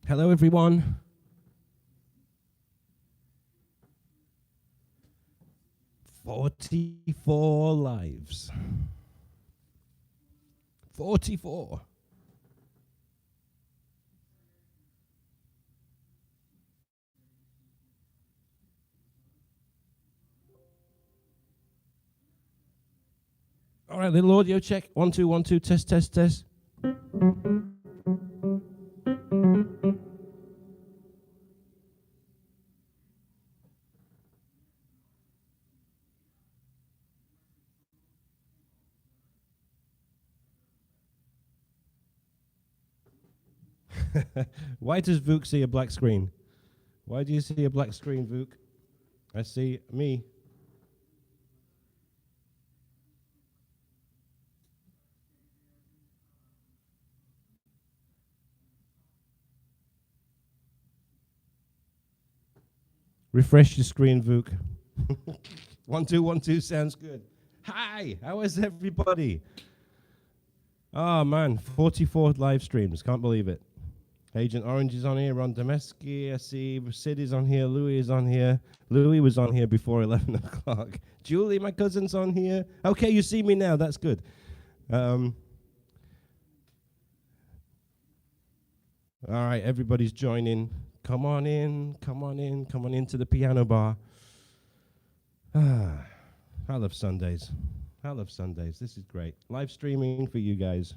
Hello, everyone. "44 lives." 44. All right, little audio check. 1, 2, 1, 2. Test, test, test. Why does Vuk see a black screen? Why do you see a black screen, Vuk? I see me. Refresh your screen, Vuk. 1, 2, 1, 2 sounds good. Hi, how is everybody? Oh man, 44 live streams. Can't believe it. Agent Orange is on here, Ron Domesky, I see Sid is on here, Louis is on here. Louis was on here before 11 o'clock. Julie, my cousin's on here. Okay, you see me now, that's good. All right, everybody's joining. Come on in, come on in, come on into the piano bar. I love Sundays. I love Sundays, this is great. Live streaming for you guys.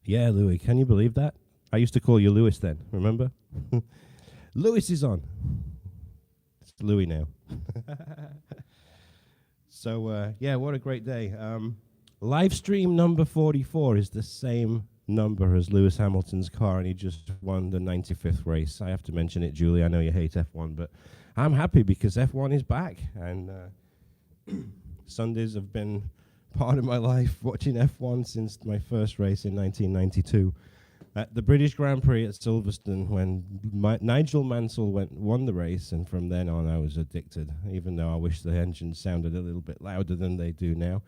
Yeah, Louis, can you believe that? I used to call you Louis then, remember? Louis is on. It's Louis now. So, yeah, what a great day. Live stream number 44 is the same number as Lewis Hamilton's car, and he just won the 95th race. I have to mention it, Julie. I know you hate F1, but I'm happy because F1 is back, and Sundays have been part of my life, watching F1 since my first race in 1992 at the British Grand Prix at Silverstone, when Nigel Mansell won the race, and from then on I was addicted, even though I wish the engines sounded a little bit louder than they do now.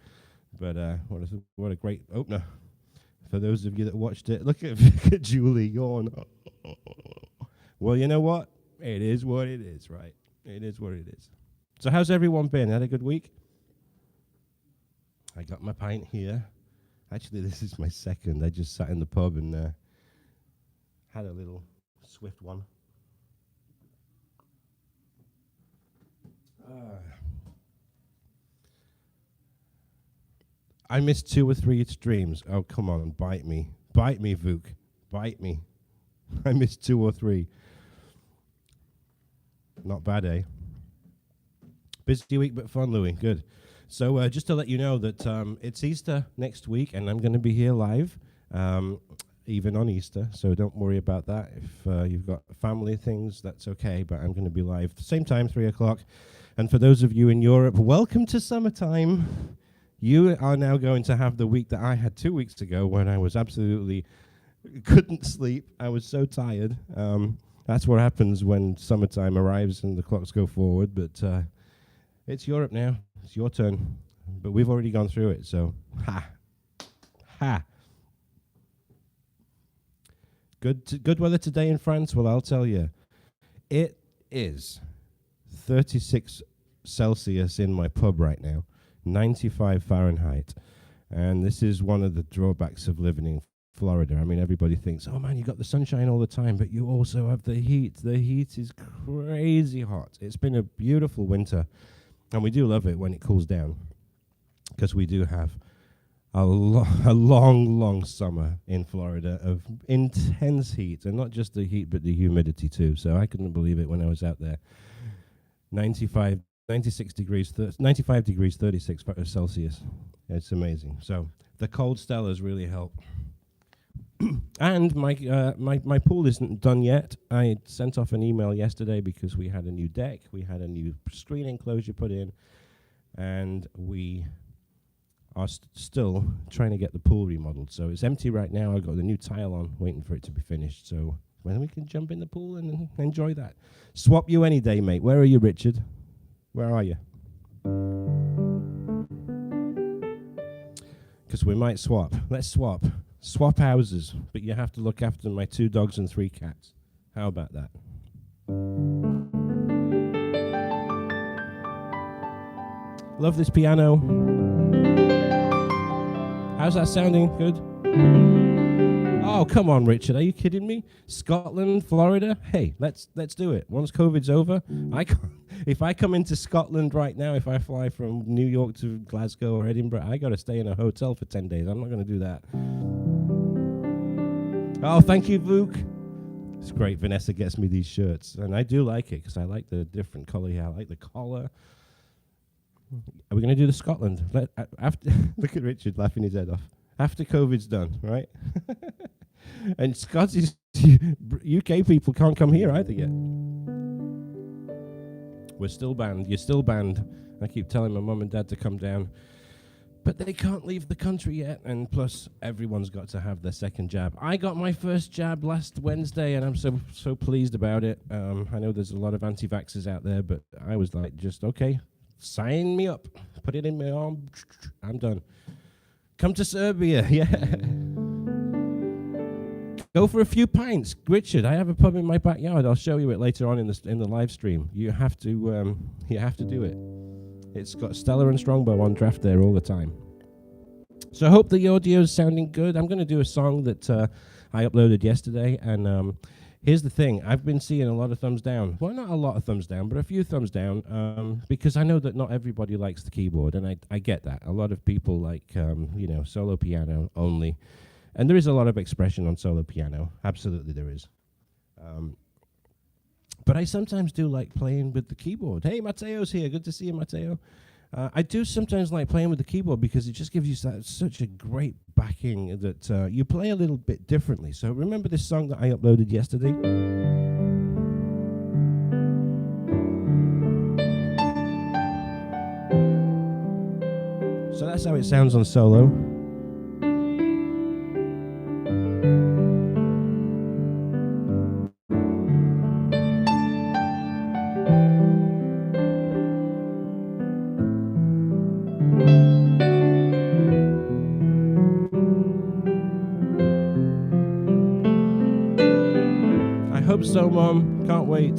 But what a great opener. For those of you that watched it, look at Julie yawn. Well, you know what? It is what it is, right? It is what it is. So how's everyone been? Had a good week? I got my pint here. Actually, this is my second. I just sat in the pub and had a little swift one. I missed 2 or 3 streams. Oh, come on, bite me. Bite me, Vuk. Bite me. I missed 2 or 3. Not bad, eh? Busy week, but fun, Louis. Good. So just to let you know that it's Easter next week, and I'm going to be here live, even on Easter, so don't worry about that. If you've got family things, that's okay, but I'm going to be live same time, 3 o'clock. And for those of you in Europe, welcome to summertime. You are now going to have the week that I had 2 weeks ago, when I was absolutely couldn't sleep. I was so tired. That's what happens when summertime arrives and the clocks go forward, but it's Europe now. It's your turn, but we've already gone through it, so ha. Good weather today in France? Well, I'll tell you. It is 36 Celsius in my pub right now, 95 Fahrenheit, and this is one of the drawbacks of living in Florida. I mean, everybody thinks, oh man, you got the sunshine all the time, but you also have the heat. The heat is crazy hot. It's been a beautiful winter. And we do love it when it cools down, because we do have a long summer in Florida of intense heat, and not just the heat, but the humidity too. So I couldn't believe it when I was out there. 95 degrees, 95 degrees, 36 Celsius. It's amazing. So the cold stellars really help. And my pool isn't done yet. I sent off an email yesterday because we had a new deck, we had a new screen enclosure put in, and we are still trying to get the pool remodeled. So it's empty right now. I've got the new tile on, waiting for it to be finished. So when we can jump in the pool and enjoy that. Swap you any day, mate. Where are you, Richard? Where are you? Because we might swap. Let's swap. Swap houses, but you have to look after my 2 dogs and 3 cats. How about that? Love this piano. How's that sounding? Good? Oh, come on, Richard. Are you kidding me? Scotland, Florida? Hey, let's do it. Once COVID's over, if I come into Scotland right now, if I fly from New York to Glasgow or Edinburgh, I got to stay in a hotel for 10 days. I'm not going to do that. Oh, thank you, Vuk. It's great. Vanessa gets me these shirts, and I do like it because I like the different color here. I like the collar. Are we going to do the Scotland? After look at Richard laughing his head off. After COVID's done, right? And Scottish UK people can't come here either yet. We're still banned. You're still banned. I keep telling my mum and dad to come down, but they can't leave the country yet. And plus, everyone's got to have their second jab. I got my first jab last Wednesday, and I'm so pleased about it. I know there's a lot of anti-vaxxers out there, but I was like, just okay. Sign me up. Put it in my arm. I'm done. Come to Serbia. Yeah. Go for a few pints. Richard, I have a pub in my backyard. I'll show you it later on in the live stream. You have to do it. It's got Stella and Strongbow on draft there all the time. So I hope the audio is sounding good. I'm going to do a song that I uploaded yesterday, and here's the thing. I've been seeing a lot of thumbs down. Well, not a lot of thumbs down, but a few thumbs down, because I know that not everybody likes the keyboard, and I get that. A lot of people like, solo piano only. And there is a lot of expression on solo piano. Absolutely there is. But I sometimes do like playing with the keyboard. Hey, Matteo's here. Good to see you, Matteo. I do sometimes like playing with the keyboard because it just gives you such a great backing that you play a little bit differently. So remember this song that I uploaded yesterday? So that's how it sounds on solo. So, Mom, can't wait.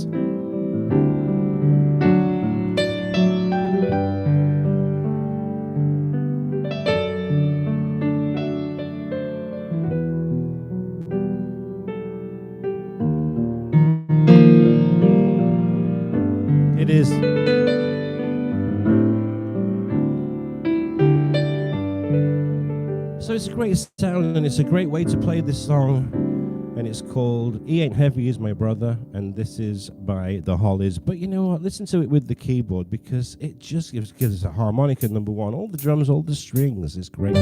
It is. So it's a great sound, and it's a great way to play this song. And it's called He Ain't Heavy Is My Brother, and this is by the Hollies. But you know what? Listen to it with the keyboard because it just gives us a harmonica, number one. All the drums, all the strings is great.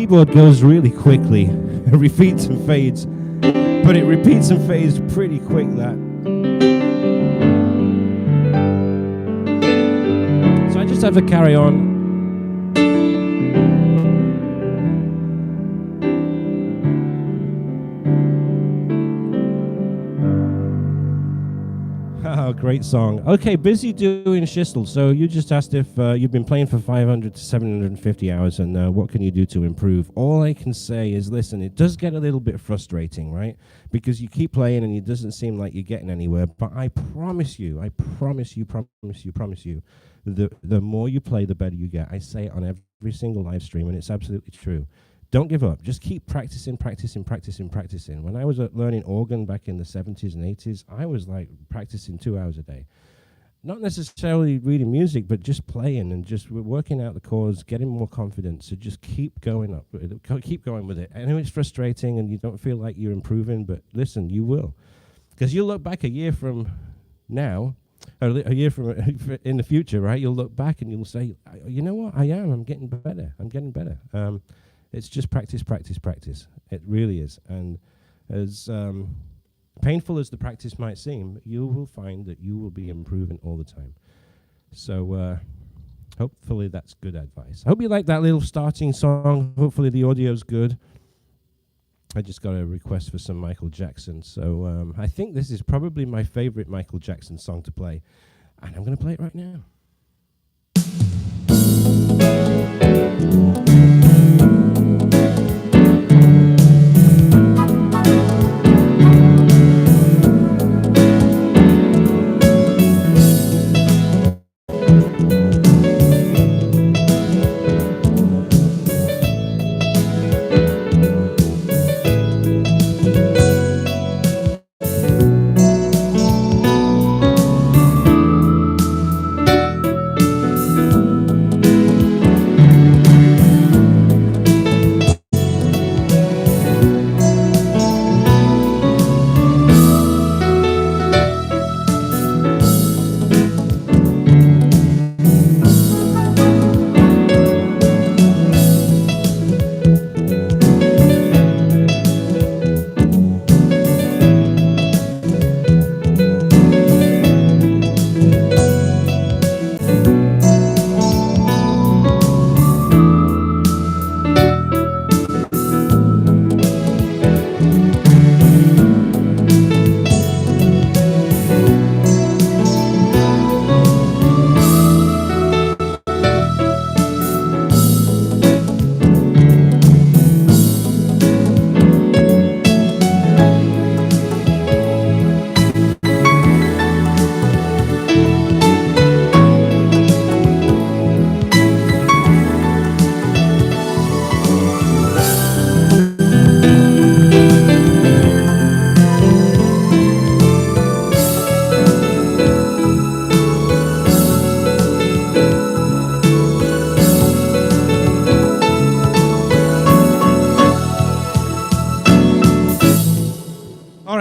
keyboard goes really quickly. It repeats and fades, but it repeats and fades pretty quick, that. So I just have to carry on. Oh, great song. Okay, busy doing Schistel. So you just asked if you've been playing for 500 to 750 hours and what can you do to improve? All I can say is, listen, it does get a little bit frustrating, right? Because you keep playing and it doesn't seem like you're getting anywhere. But I promise you, the more you play, the better you get. I say it on every single live stream, and it's absolutely true. Don't give up. Just keep practicing. When I was learning organ back in the 70s and 80s, I was like practicing 2 hours a day. Not necessarily reading music, but just playing and just working out the chords, getting more confidence. So just keep going up. Keep going with it. I know it's frustrating and you don't feel like you're improving, but listen, you will. Because you'll look back a year from now, or a year from in the future, right? You'll look back and you'll say, you know what? I'm getting better. It's just practice. It really is. And as painful as the practice might seem, you will find that you will be improving all the time. So hopefully that's good advice. I hope you like that little starting song. Hopefully the audio's good. I just got a request for some Michael Jackson. So I think this is probably my favorite Michael Jackson song to play. And I'm going to play it right now.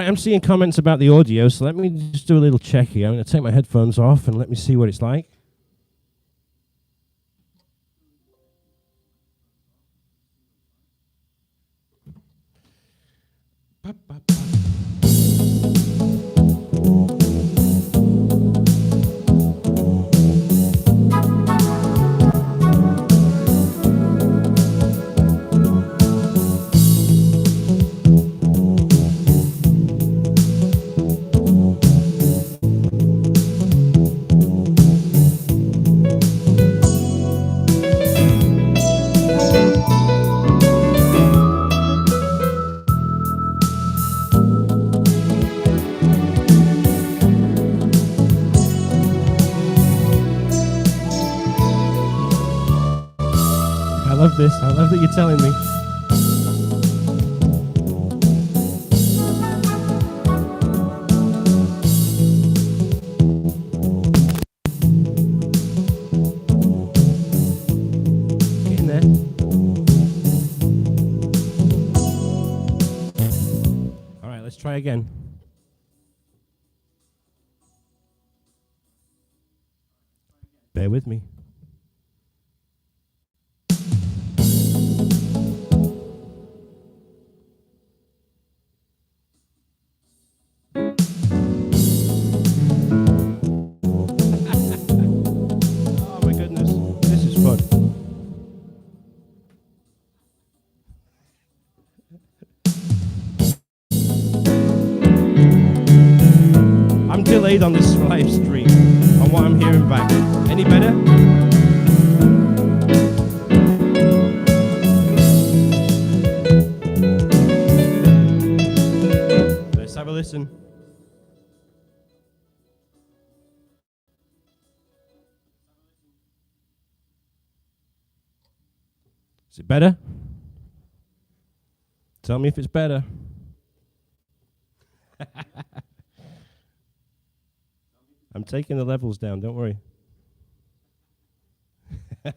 I'm seeing comments about the audio, so let me just do a little check here. I'm going to take my headphones off and let me see what it's like. I love this. I love that you're telling me. Get in there. All right, let's try again. Bear with me. delayed on this live stream on what I'm hearing back. Any better? Let's have a listen. Is it better? Tell me if it's better. I'm taking the levels down, don't worry. All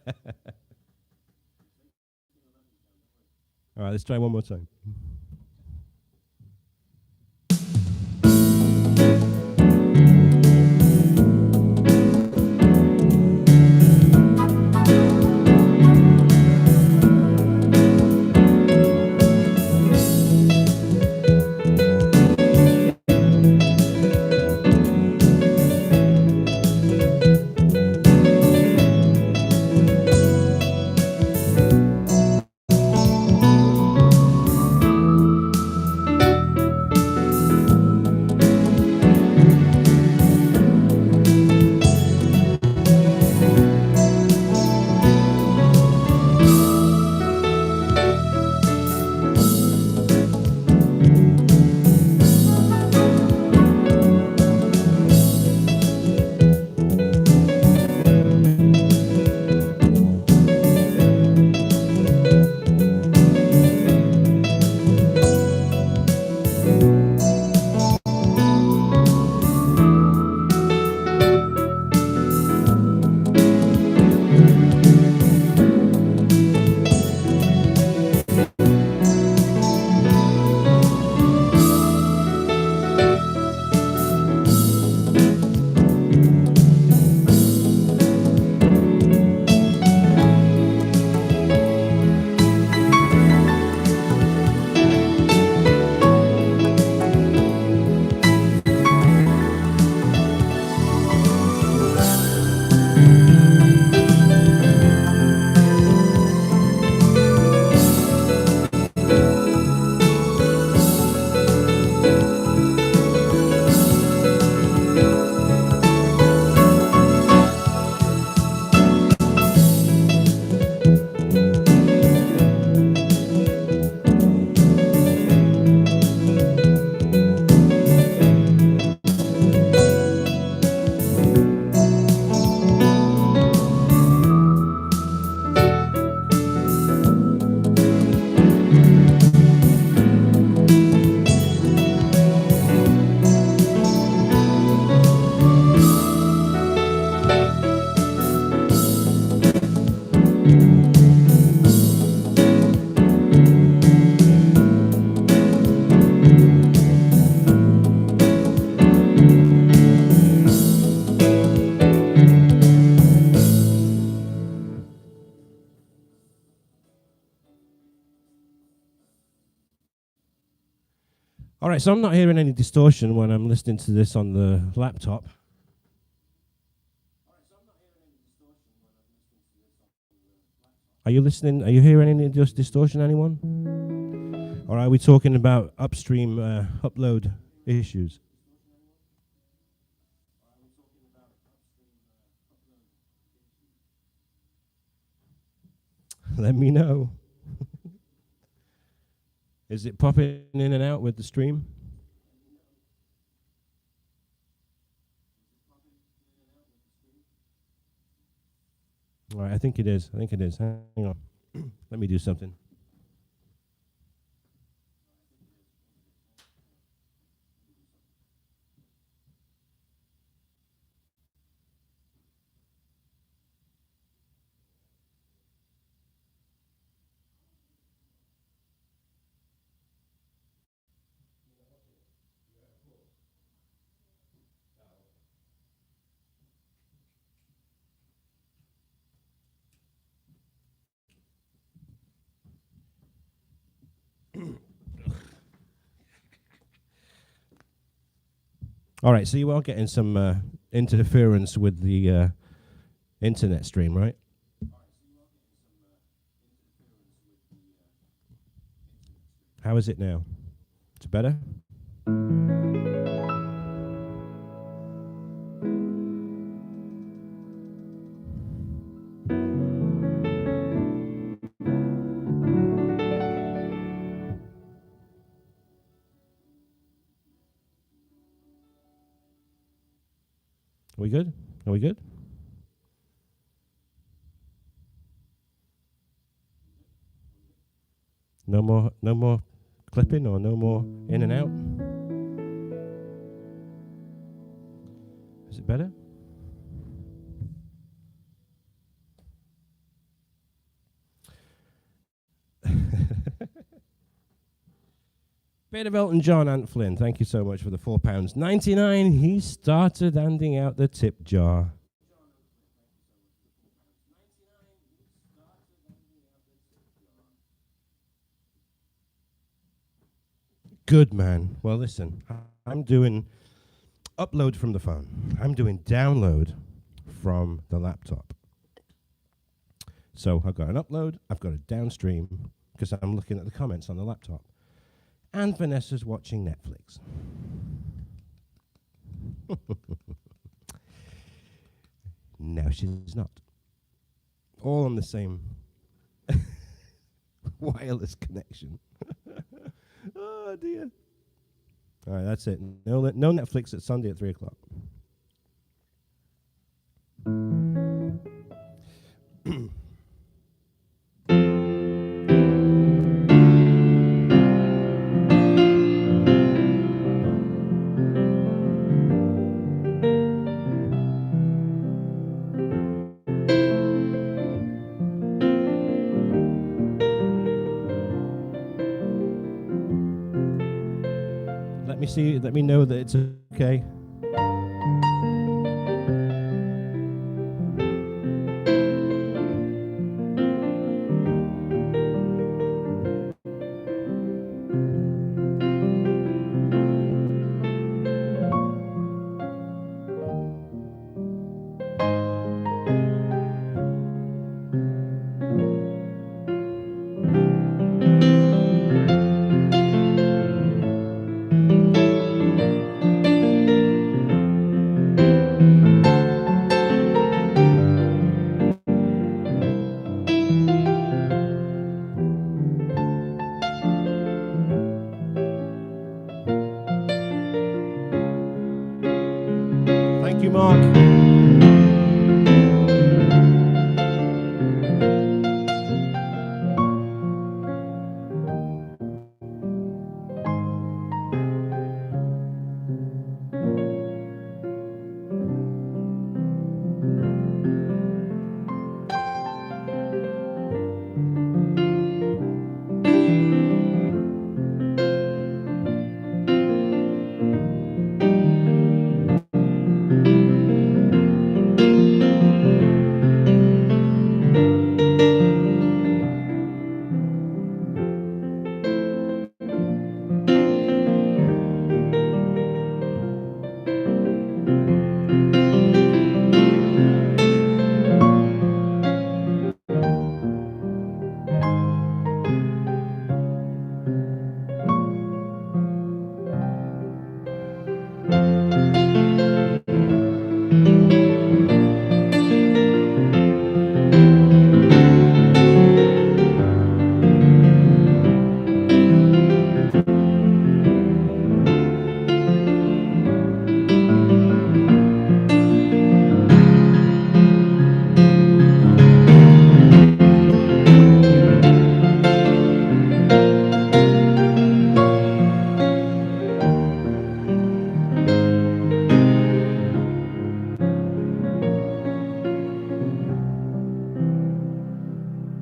right, let's try one more time. All right, so I'm not hearing any distortion when I'm listening to this on the laptop. Are you listening? Are you hearing any distortion, anyone? Or are we talking about upstream upload issues? Let me know. Is it popping in and out with the stream? All right, I think it is. Hang on. Let me do something. All right, so you are getting some interference with the internet stream, right? How is it now? It's better? Are we good? Are we good? No more clipping or no more in and out? Is it better? Bit of Elton John and Flynn. Thank you so much for the £4.99. He started handing out the tip jar. Good man. Well, listen, I'm doing upload from the phone. I'm doing download from the laptop. So I've got an upload, I've got a downstream, because I'm looking at the comments on the laptop. And Vanessa's watching Netflix. No, she's not. All on the same wireless connection. Oh, dear. All right, that's it. No Netflix at Sunday at 3 o'clock. Let me know that it's okay. Thank you, Mark.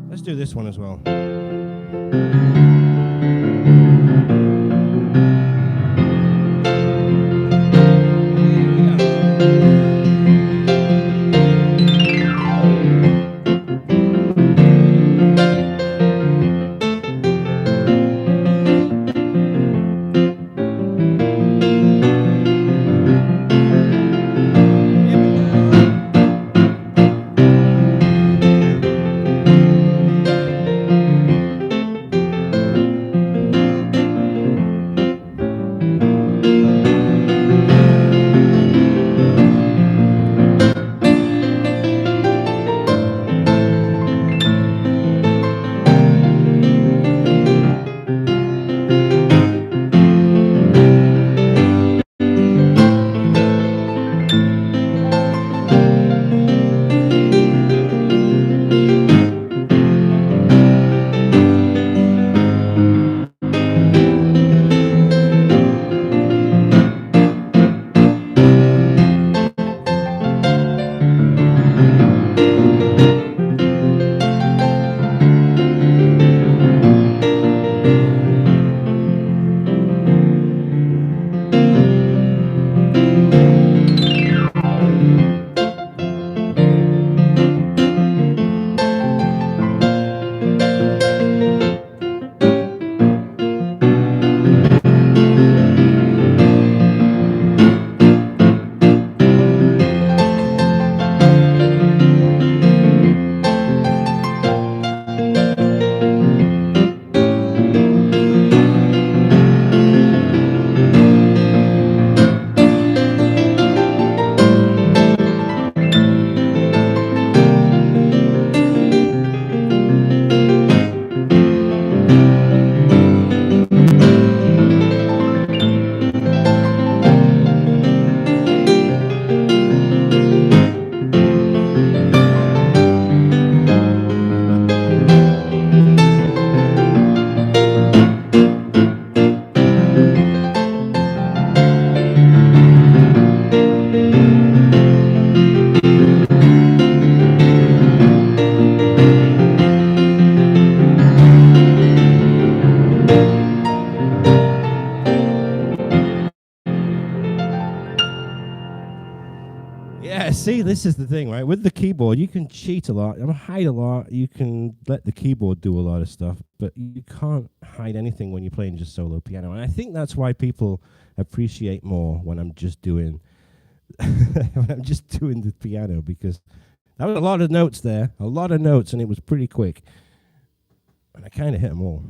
Let's do this one as well. Yeah, see, this is the thing, right? With the keyboard, you can cheat a lot, hide a lot. You can let the keyboard do a lot of stuff, but you can't hide anything when you're playing just solo piano. And I think that's why people appreciate more when I'm just doing the piano, because that was a lot of notes there, and it was pretty quick, and I kind of hit them all.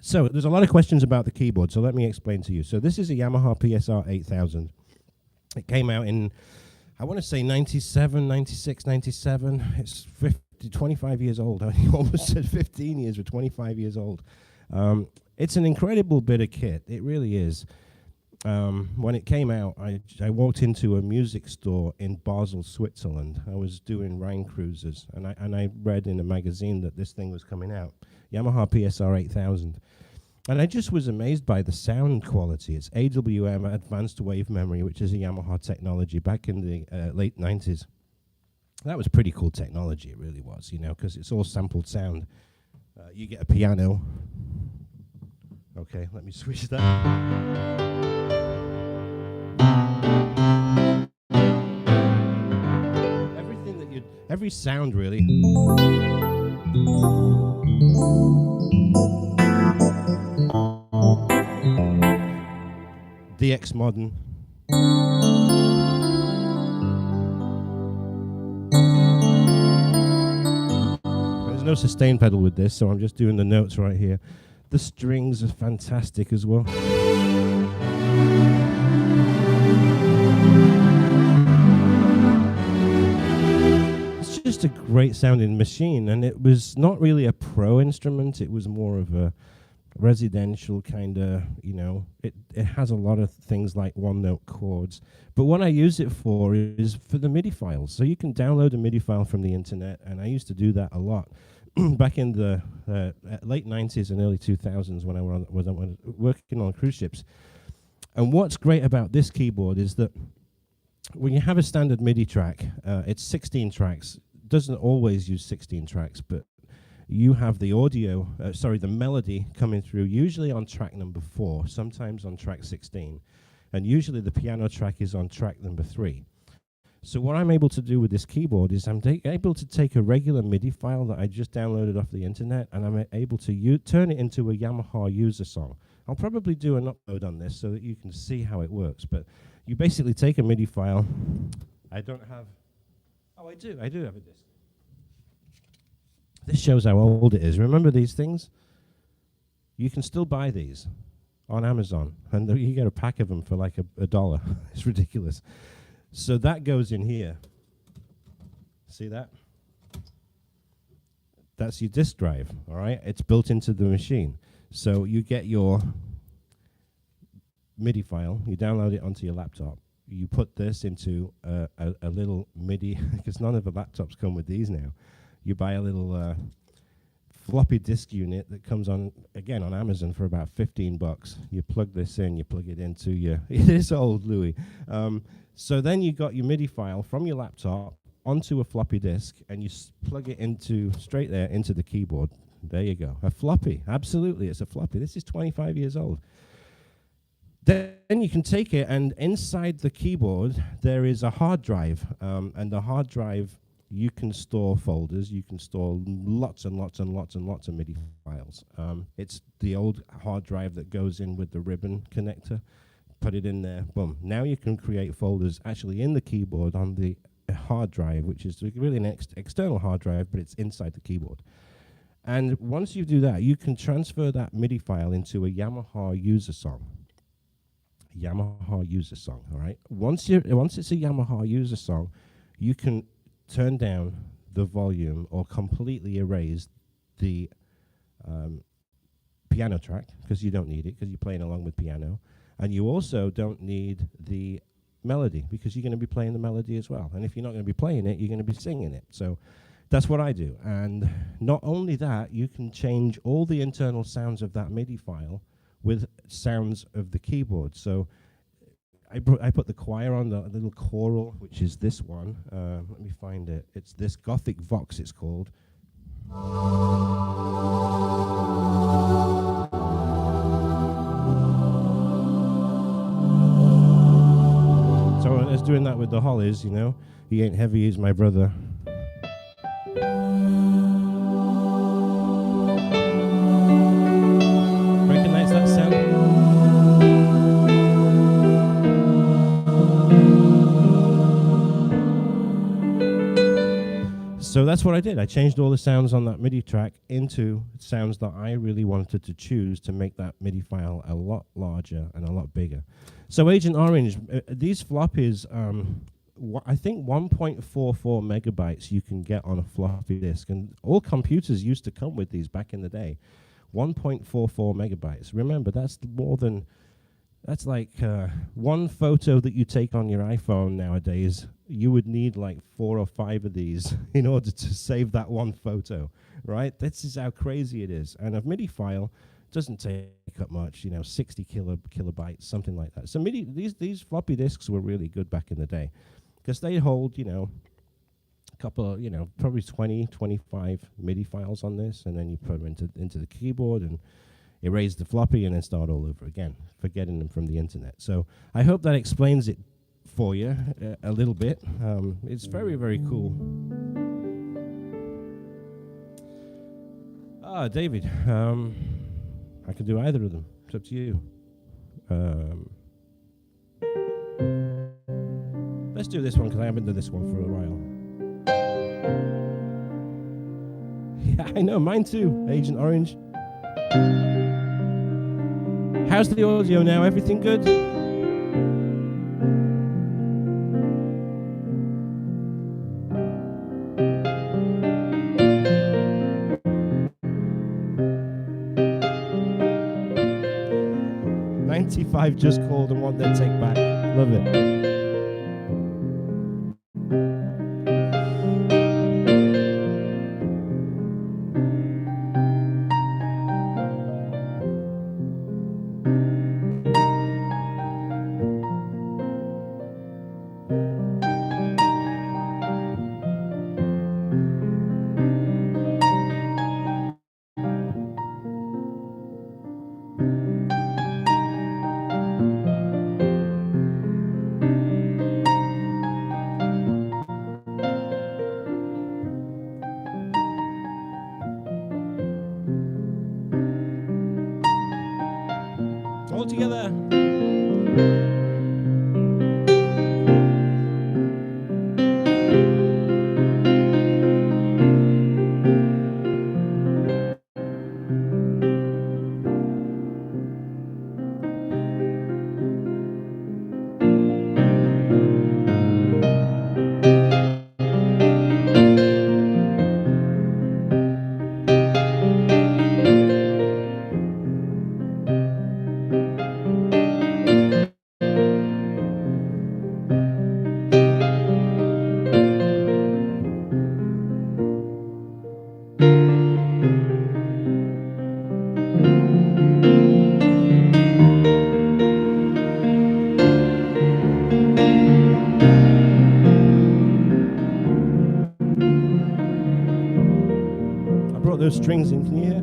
So there's a lot of questions about the keyboard, so let me explain to you. So this is a Yamaha PSR 8000. It came out in, I want to say 97, 96, 97. It's 25 years old. I almost said 15 years, but 25 years old. It's an incredible bit of kit. It really is. When it came out, I walked into a music store in Basel, Switzerland. I was doing Rhine cruises, and I read in a magazine that this thing was coming out, Yamaha PSR 8000. And I just was amazed by the sound quality. It's AWM, Advanced Wave Memory, which is a Yamaha technology back in the late 90s. That was pretty cool technology, it really was, because it's all sampled sound. You get a piano. Okay, let me switch that. Every sound really. DX Modern. There's no sustain pedal with this, so I'm just doing the notes right here. The strings are fantastic as well. It's just a great sounding machine, and it was not really a pro instrument. It was more of a residential kind of, it has a lot of things like one note chords, but what I use it for is for the MIDI files. So you can download a MIDI file from the internet, and I used to do that a lot back in the late 90s and early 2000s when I was working on cruise ships. And what's great about this keyboard is that when you have a standard MIDI track, it's 16 tracks. Doesn't always use 16 tracks, but you have the audio, the melody coming through, usually on track number 4, sometimes on track 16, and usually the piano track is on track number 3. So what I'm able to do with this keyboard is I'm able to take a regular MIDI file that I just downloaded off the internet, and I'm able to turn it into a Yamaha user song. I'll probably do an upload on this so that you can see how it works, but you basically take a MIDI file. I do have a disc. This shows how old it is. Remember these things? You can still buy these on Amazon, and you get a pack of them for like $1. It's ridiculous. So that goes in here. See that? That's your disk drive, all right? It's built into the machine. So you get your MIDI file, you download it onto your laptop, you put this into a little MIDI, because none of the laptops come with these now. You buy a little floppy disk unit that comes on, again, on Amazon for about $15. You plug this in, you plug it into your, it is old, Louis. So then you got your MIDI file from your laptop onto a floppy disk, and you plug it straight there into the keyboard. There you go. A floppy, absolutely, it's a floppy. This is 25 years old. Then you can take it, and inside the keyboard, there is a hard drive, and the hard drive, you can store folders, you can store lots and lots and lots and lots of MIDI files. It's the old hard drive that goes in with the ribbon connector. Put it in there, boom. Now you can create folders actually in the keyboard on the hard drive, which is really an external hard drive, but it's inside the keyboard. And once you do that, you can transfer that MIDI file into a Yamaha user song. Yamaha user song, all right? Once it's a Yamaha user song, you can turn down the volume or completely erase the piano track, because you don't need it, because you're playing along with piano. And you also don't need the melody, because you're going to be playing the melody as well. And if you're not going to be playing it, you're going to be singing it. So that's what I do. And not only that, you can change all the internal sounds of that MIDI file with sounds of the keyboard. So I put the choir on, the little choral, which is this one. Let me find it. It's this Gothic Vox, it's called. doing that with the Hollies, you know. He ain't heavy, he's my brother. Recognize that sound? So that's what I did. I changed all the sounds on that MIDI track into sounds that I really wanted to choose to make that MIDI file a lot larger and a lot bigger. So Agent Orange, these floppies, I think 1.44 megabytes you can get on a floppy disk, and all computers used to come with these back in the day. 1.44 megabytes. Remember, that's like one photo that you take on your iPhone nowadays. You would need like 4 or 5 of these in order to save that one photo, right? This is how crazy it is. And a MIDI file doesn't take up much, 60 kilobytes, something like that. So MIDI, these floppy disks were really good back in the day because they hold, a couple of, probably 20, 25 MIDI files on this, and then you put them into the keyboard and erase the floppy and then start all over again, forgetting them from the internet. So I hope that explains it for you a little bit. It's very, very cool. David, I can do either of them. It's up to you. Let's do this one because I haven't done this one for a while. Yeah, I know, mine too, Agent Orange. How's the audio now? Everything good? I've just called and want their take back. Love it. All together. Those strings in, can you hear?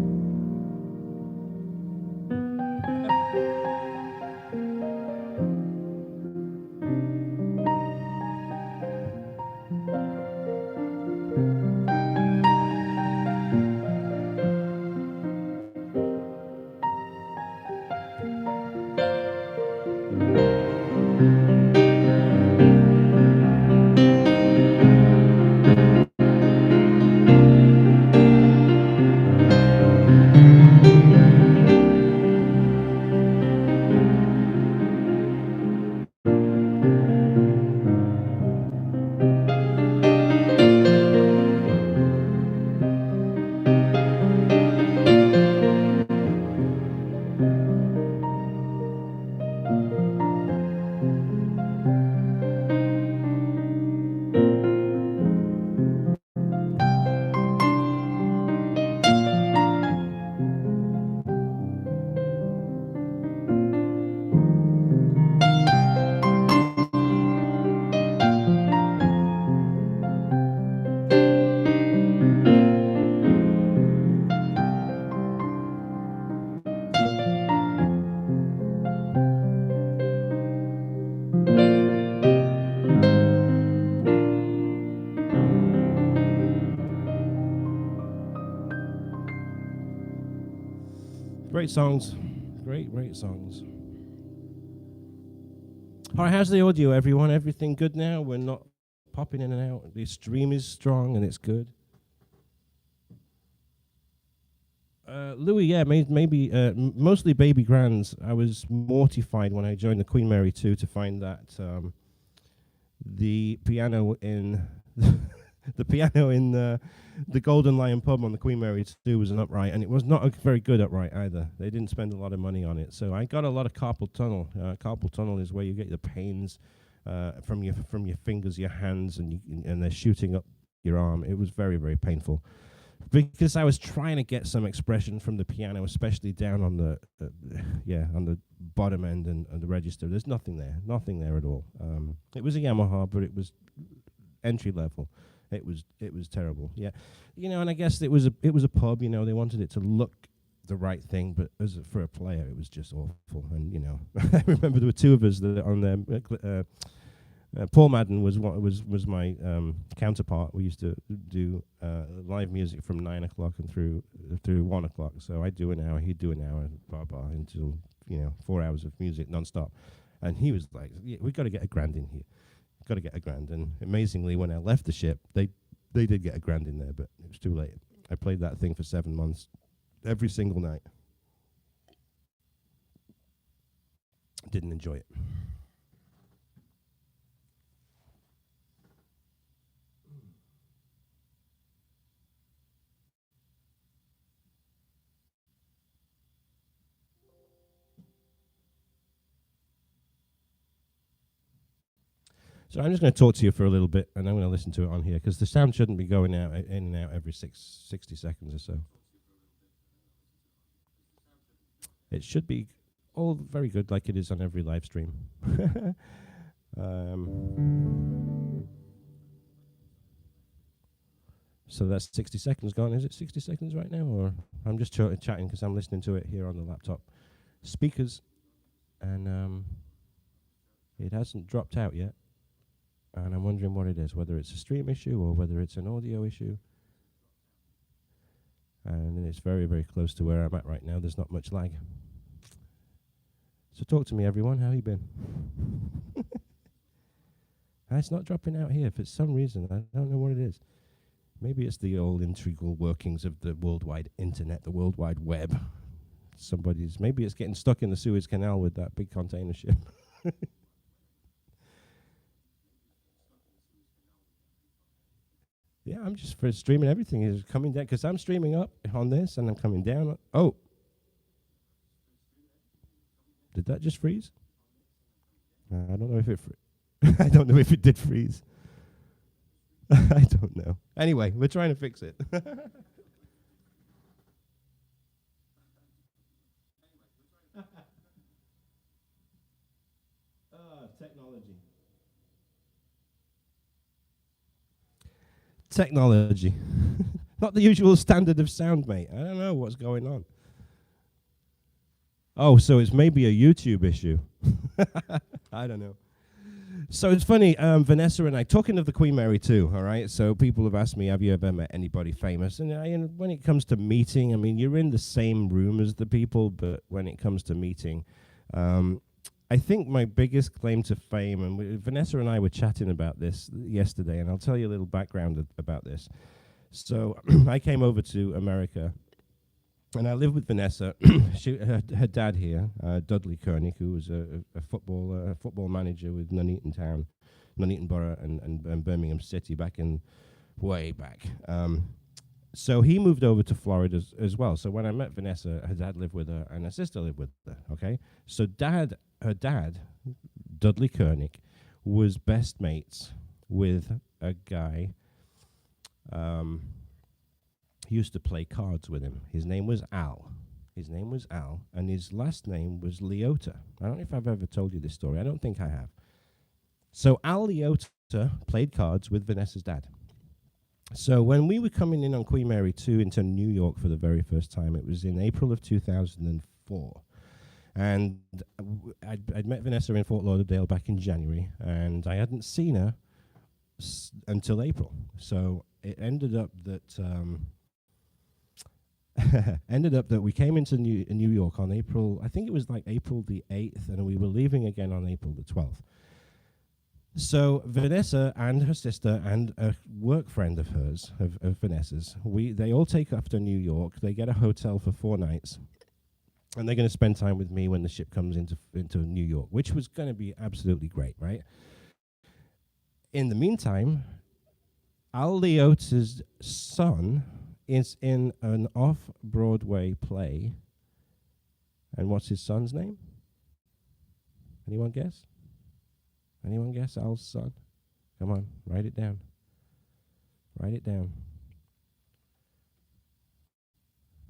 Great songs. Great songs. All right, how's the audio, everyone? Everything good now? We're not popping in and out. The stream is strong and it's good. Louis, yeah, maybe mostly baby grands. I was mortified when I joined the Queen Mary 2 to find that the piano in the Golden Lion pub on the Queen Mary 2 was an upright, and it was not a very good upright either. They didn't spend a lot of money on it, so I got a lot of carpal tunnel. Carpal tunnel is where you get the pains from your fingers, your hands, and they're shooting up your arm. It was very, very painful. Because I was trying to get some expression from the piano, especially down on the on the bottom end and the register. There's nothing there at all. It was a Yamaha, but it was entry level. It was terrible. Yeah, and I guess it was a pub. They wanted it to look the right thing, but for a player, it was just awful. And I remember there were two of us that on there. Paul Madden was my counterpart. We used to do live music from 9 o'clock and through 1 o'clock. So I'd do an hour, he'd do an hour, blah until 4 hours of music non-stop. And he was like, yeah, "We've got to get $1,000 in here. Got to get $1,000." And amazingly, when I left the ship, they did get $1,000 in there, but it was too late. I played that thing for 7 months, every single night. Didn't enjoy it. So I'm just going to talk to you for a little bit, and I'm going to listen to it on here, because the sound shouldn't be going out in and out every 60 seconds or so. It should be all very good, like it is on every live stream. So that's 60 seconds gone. Is it 60 seconds right now? Or I'm just chatting because I'm listening to it here on the laptop speakers, and it hasn't dropped out yet. And I'm wondering what it is, whether it's a stream issue or whether it's an audio issue. And it's very, very close to where I'm at right now. There's not much lag. So talk to me, everyone. How you been? It's not dropping out here for some reason. I don't know what it is. Maybe it's the old integral workings of the worldwide internet, the World Wide Web. Maybe it's getting stuck in the Suez Canal with that big container ship. Yeah, I'm just for streaming everything is coming down, because I'm streaming up on this and I'm coming down. Oh, did that just freeze? I don't know if it. I don't know if it did freeze. I don't know. Anyway, we're trying to fix it. Technology. Technology. Not the usual standard of sound, mate. I don't know what's going on. Oh, so it's maybe a YouTube issue. I don't know. So it's funny, Vanessa and I, talking of the Queen Mary 2, all right? So people have asked me, have you ever met anybody famous? And when it comes to meeting, I mean, you're in the same room as the people, but when it comes to meeting, I think my biggest claim to fame, and Vanessa and I were chatting about this yesterday, and I'll tell you a little background about this. So I came over to America, and I lived with Vanessa. Her dad here, Dudley Koenig, who was a football manager with Nuneaton Borough and Birmingham City way back. So he moved over to Florida as well. So when I met Vanessa, her dad lived with her, and her sister lived with her. Okay, so her dad, Dudley Koenig, was best mates with a guy. He used to play cards with him. His name was Al. And his last name was Liotta. I don't know if I've ever told you this story. I don't think I have. So Al Liotta played cards with Vanessa's dad. So when we were coming in on Queen Mary 2 into New York for the very first time, it was in April of 2004. And I'd met Vanessa in Fort Lauderdale back in January, and I hadn't seen her until April. So it ended up that ended up that we came into New York on April, I think it was like April the 8th, and we were leaving again on April the 12th. So Vanessa and her sister and a work friend of hers, of Vanessa's, they all take off to New York. They get a hotel for 4 nights, and they're going to spend time with me when the ship comes into New York, which was going to be absolutely great, right? In the meantime, Al Liotta's son is in an off-Broadway play. And what's his son's name? Anyone guess? Anyone guess Al's son? Come on, write it down. Write it down.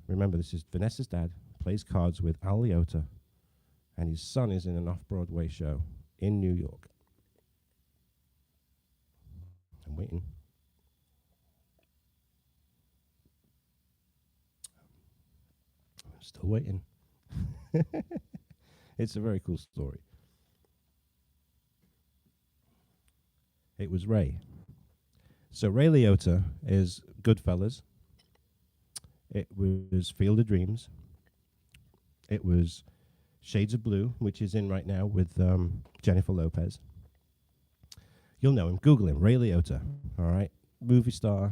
Remember, this is Vanessa's dad, plays cards with Al Liotta, and his son is in an off-Broadway show in New York. I'm waiting. I'm still waiting. It's a very cool story. It was Ray. So Ray Liotta is Goodfellas. It was Field of Dreams. It was Shades of Blue, which is in right now with Jennifer Lopez. You'll know him. Google him. Ray Liotta. All right. Movie star.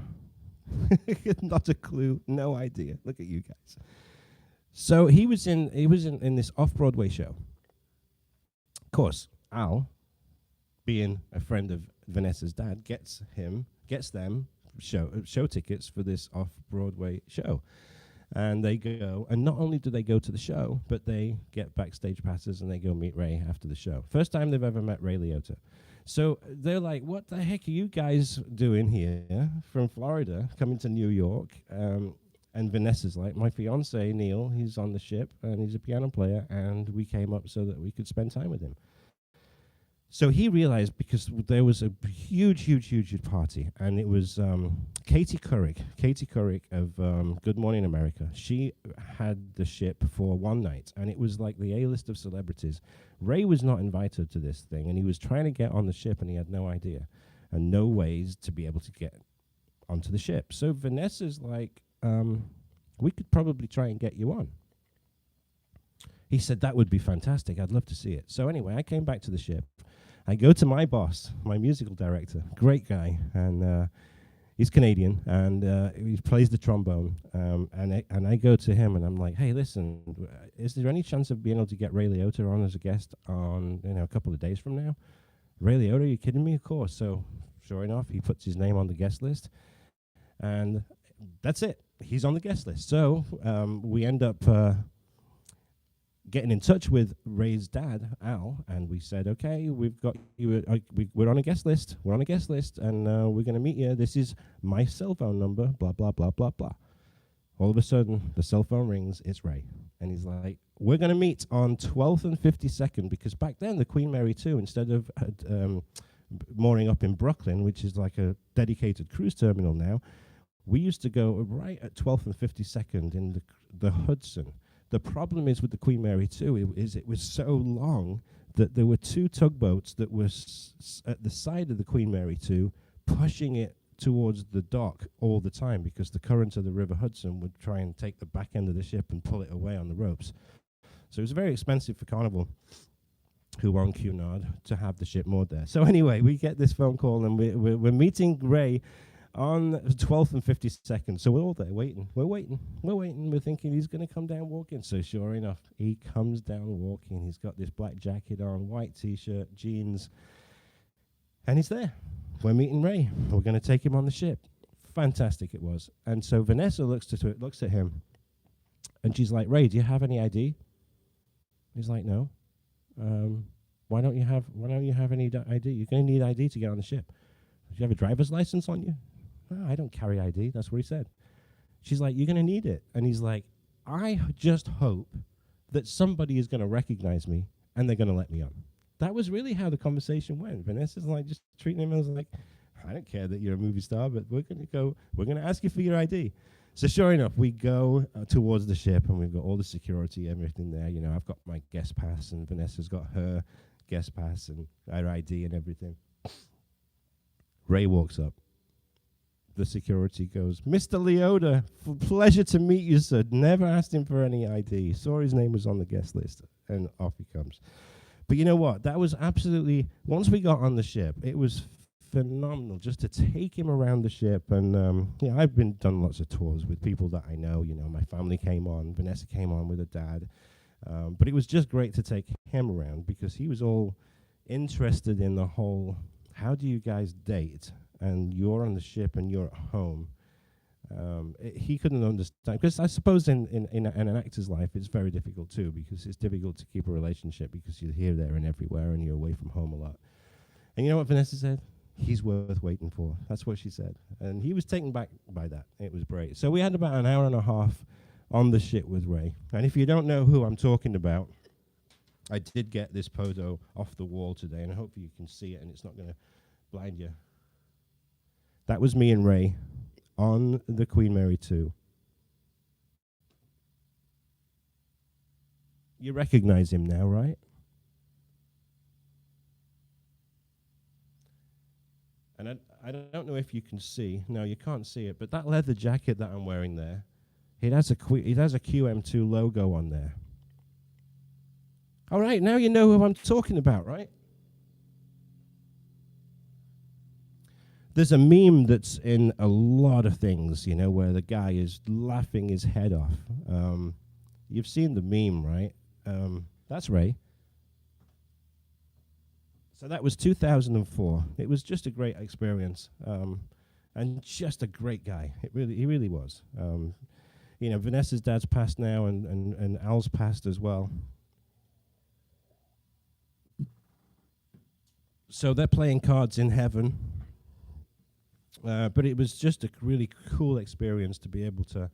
Not a clue. No idea. Look at you guys. So he was in this off-Broadway show. Of course, Al, being a friend of Vanessa's dad, gets them show tickets for this off-Broadway show. And they go, and not only do they go to the show, but they get backstage passes and they go meet Ray after the show. First time they've ever met Ray Liotta. So they're like, what the heck are you guys doing here from Florida, coming to New York? And Vanessa's like, my fiance, Neil, he's on the ship, and he's a piano player, and we came up so that we could spend time with him. So he realized, because there was a huge party, and it was Katie Couric of Good Morning America. She had the ship for one night, and it was like the A-list of celebrities. Ray was not invited to this thing, and he was trying to get on the ship, and he had no idea, and no ways to be able to get onto the ship. So Vanessa's like, we could probably try and get you on. He said, that would be fantastic. I'd love to see it. So anyway, I came back to the ship. I go to my boss, my musical director, great guy, and he's Canadian, and he plays the trombone. And I go to him, and I'm like, hey, listen, is there any chance of being able to get Ray Liotta on as a guest on a couple of days from now? Ray Liotta, are you kidding me? Of course. So sure enough, he puts his name on the guest list, and that's it. He's on the guest list. So we end up getting in touch with Ray's dad, Al, and we said, okay, we've got you. We're on a guest list. We're on a guest list, and we're going to meet you. This is my cell phone number, blah, blah, blah, blah, blah. All of a sudden, the cell phone rings. It's Ray. And he's like, we're going to meet on 12th and 52nd, because back then, the Queen Mary 2, instead of mooring up in Brooklyn, which is like a dedicated cruise terminal now, we used to go right at 12th and 52nd in the Hudson. The problem is with the Queen Mary 2 it was so long that there were 2 tugboats that were at the side of the Queen Mary 2 pushing it towards the dock all the time, because the current of the River Hudson would try and take the back end of the ship and pull it away on the ropes. So it was very expensive for Carnival, who were on Cunard, to have the ship moored there. So anyway, we get this phone call, and we're meeting Ray on 12th and 52nd. So we're all there waiting. We're waiting. We're thinking he's going to come down walking. So sure enough, he comes down walking. He's got this black jacket on, white T-shirt, jeans, and he's there. We're meeting Ray. We're going to take him on the ship. Fantastic it was. And so Vanessa looks at him, and she's like, Ray, do you have any ID? He's like, no. Why don't you have any ID? You're going to need ID to get on the ship. Do you have a driver's license on you? No, I don't carry ID. That's what he said. She's like, you're going to need it. And he's like, I just hope that somebody is going to recognize me and they're going to let me on. That was really how the conversation went. Vanessa's like just treating him as like, I don't care that you're a movie star, but we're going to ask you for your ID. So sure enough, we go towards the ship, and we've got all the security, everything there. You know, I've got my guest pass, and Vanessa's got her guest pass and her ID and everything. Ray walks up. the security goes, Mr. Liotta, pleasure to meet you, sir. Never asked him for any ID. Saw his name was on the guest list, and off he comes. But you know what? That was absolutely, once we got on the ship, it was phenomenal just to take him around the ship. And I've done lots of tours with people that I know. You know, my family came on, Vanessa came on with her dad. But it was just great to take him around because he was all interested in the whole, how do you guys date? And you're on the ship and you're at home. He couldn't understand, because I suppose in an actor's life it's very difficult too, because it's difficult to keep a relationship because you're here, there, and everywhere, and you're away from home a lot. And you know what Vanessa said? He's worth waiting for. That's what she said. And he was taken back by that. It was great. So we had about an hour and a half on the ship with Ray. And if you don't know who I'm talking about, I did get this photo off the wall today, and hopefully you can see it and it's not going to blind you. That was me and Ray on the Queen Mary 2. You recognize him now, right? And I don't know if you can see. No, you can't see it. But that leather jacket that I'm wearing there, it has a QM2 logo on there. All right, now you know who I'm talking about, right? There's a meme that's in a lot of things, you know, where the guy is laughing his head off. You've seen the meme, right? That's Ray. So that was 2004. It was just a great experience, and just a great guy. He really was. You know, Vanessa's dad's passed now, and Al's passed as well. So they're playing cards in heaven. But it was just a really cool experience to be able to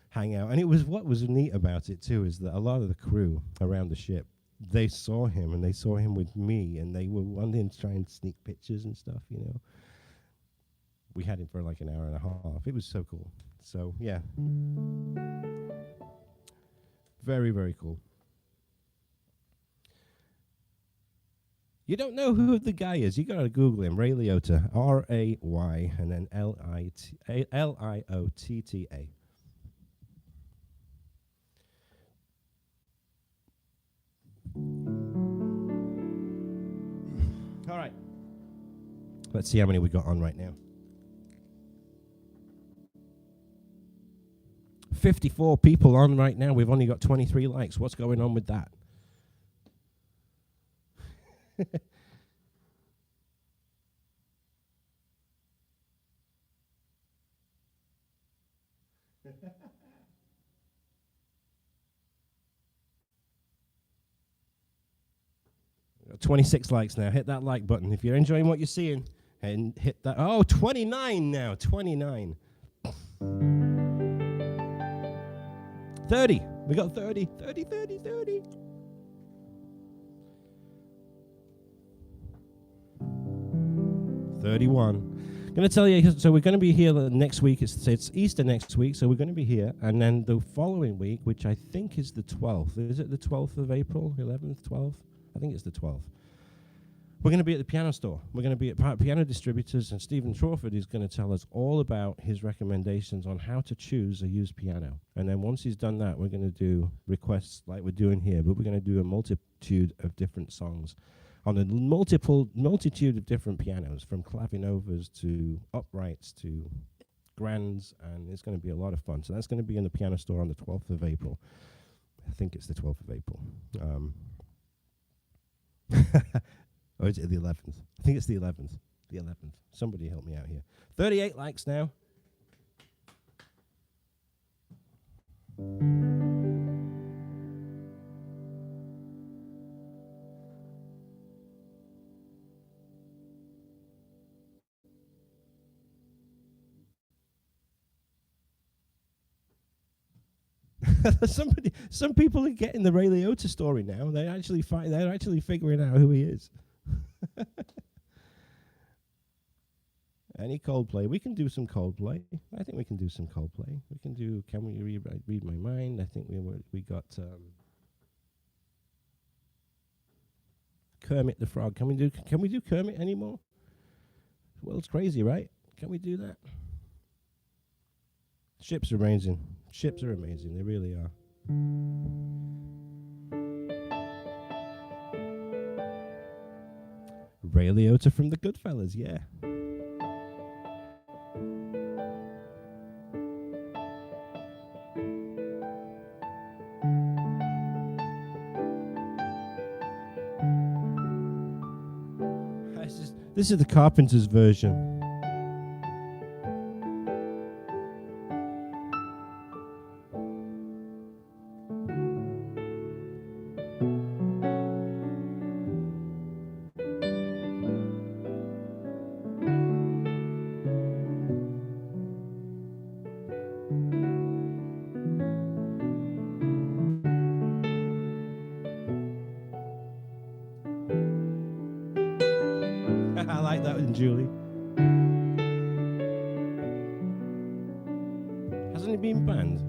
hang out. And it was, what was neat about it too is that a lot of the crew around the ship, they saw him, and they saw him with me, and they were wanting to try and sneak pictures and stuff, you know. We had him for like an hour and a half. It was so cool. So, yeah. Very, very cool. You don't know who the guy is. You got to Google him. Ray Liotta. R-A-Y and then L-I-O-T-T-A. All right. Let's see how many we got on right now. 54 people on right now. We've only got 23 likes. What's going on with that? 26 likes now. Hit that like button if you're enjoying what you're seeing, and hit that. Oh, 29 now. 29. 30. We got 30. 30, 30, 30. 31. Going to tell you, so we're going to be here next week. It's Easter next week, so we're going to be here. And then the following week, which I think is the 12th. Is it the 12th of April? 11th, 12th? I think it's the 12th. We're going to be at the piano store. We're going to be at Piano Distributors, and Stephen Trawford is going to tell us all about his recommendations on how to choose a used piano. And then once he's done that, we're going to do requests like we're doing here, but we're going to do a multitude of different songs on a multitude of different pianos, from clavinovas to uprights to grands, and it's going to be a lot of fun. So that's going to be in the piano store on the 12th of April. I think it's the 12th of April. Or is it the 11th? I think it's the 11th. The 11th. Somebody help me out here. 38 likes now. Some people are getting the Ray Liotta story now. They're actually figuring out who he is. Any Coldplay? We can do some Coldplay. I think we can do some Coldplay. We can do. Can we read my mind? I think we got Kermit the Frog. Can we do Kermit anymore? The world's crazy, right? Can we do that? Ships are amazing. Ships are amazing. They really are. Ray Liotta from the Goodfellas, yeah. This is the Carpenters version. I like that one, Julie. Hasn't it been banned?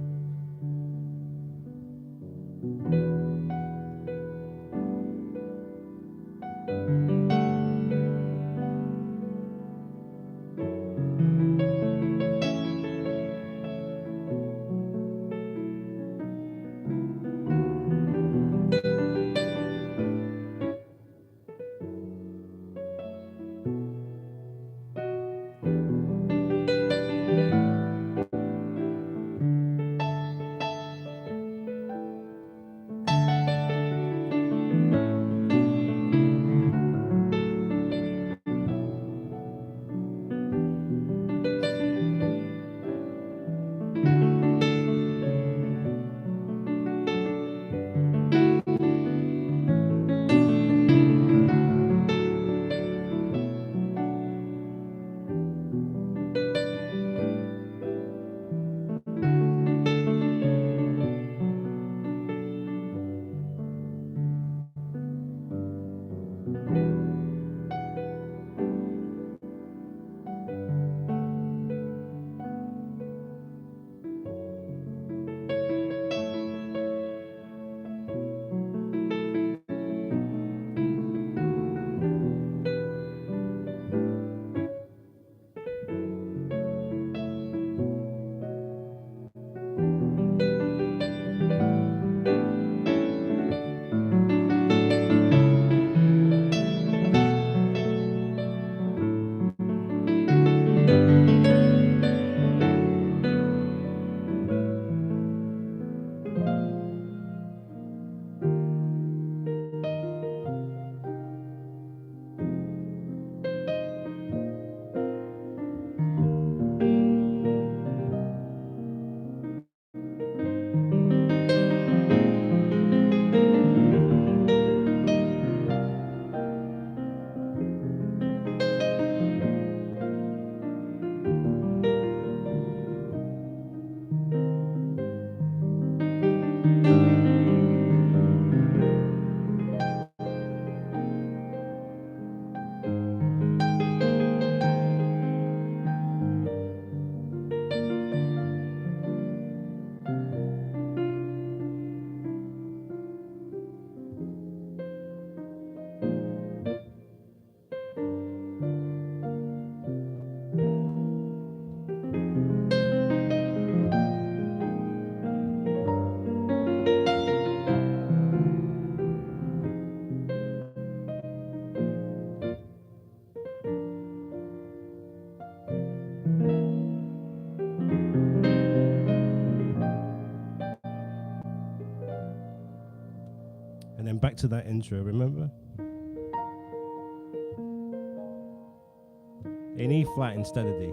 And then back to that intro, remember? In E flat instead of D.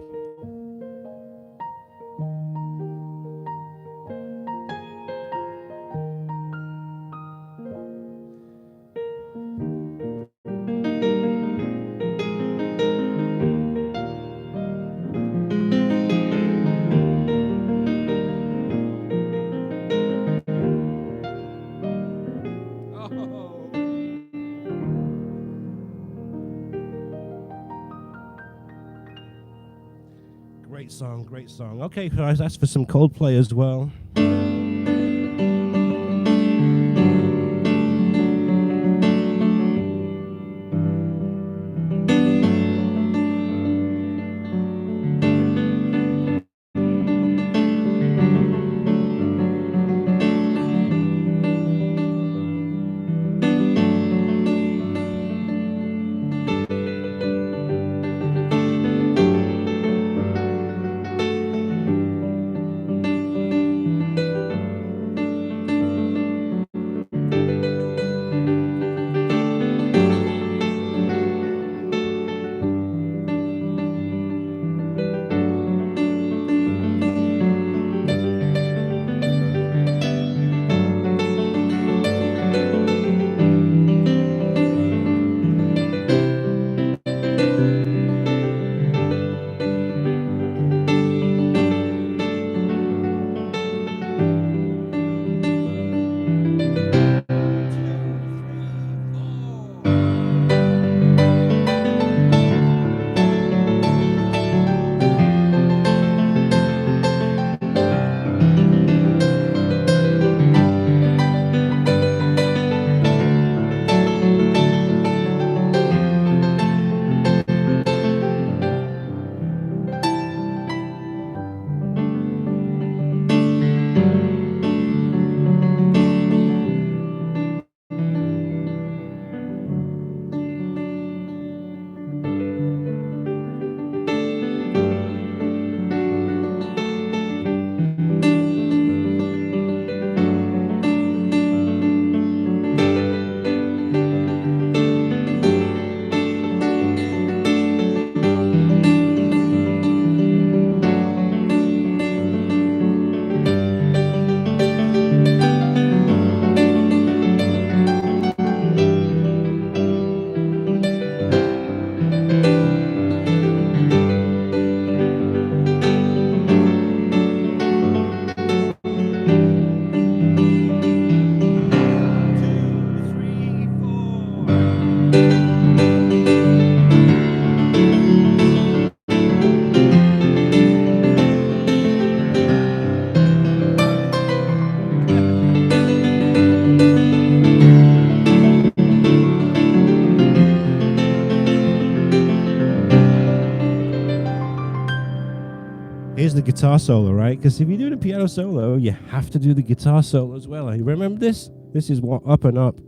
Great song. Okay, guys, that's for some Coldplay as well. just the guitar solo, right? Because if you're doing a piano solo, you have to do the guitar solo as well. You remember this? This is what Up and Up.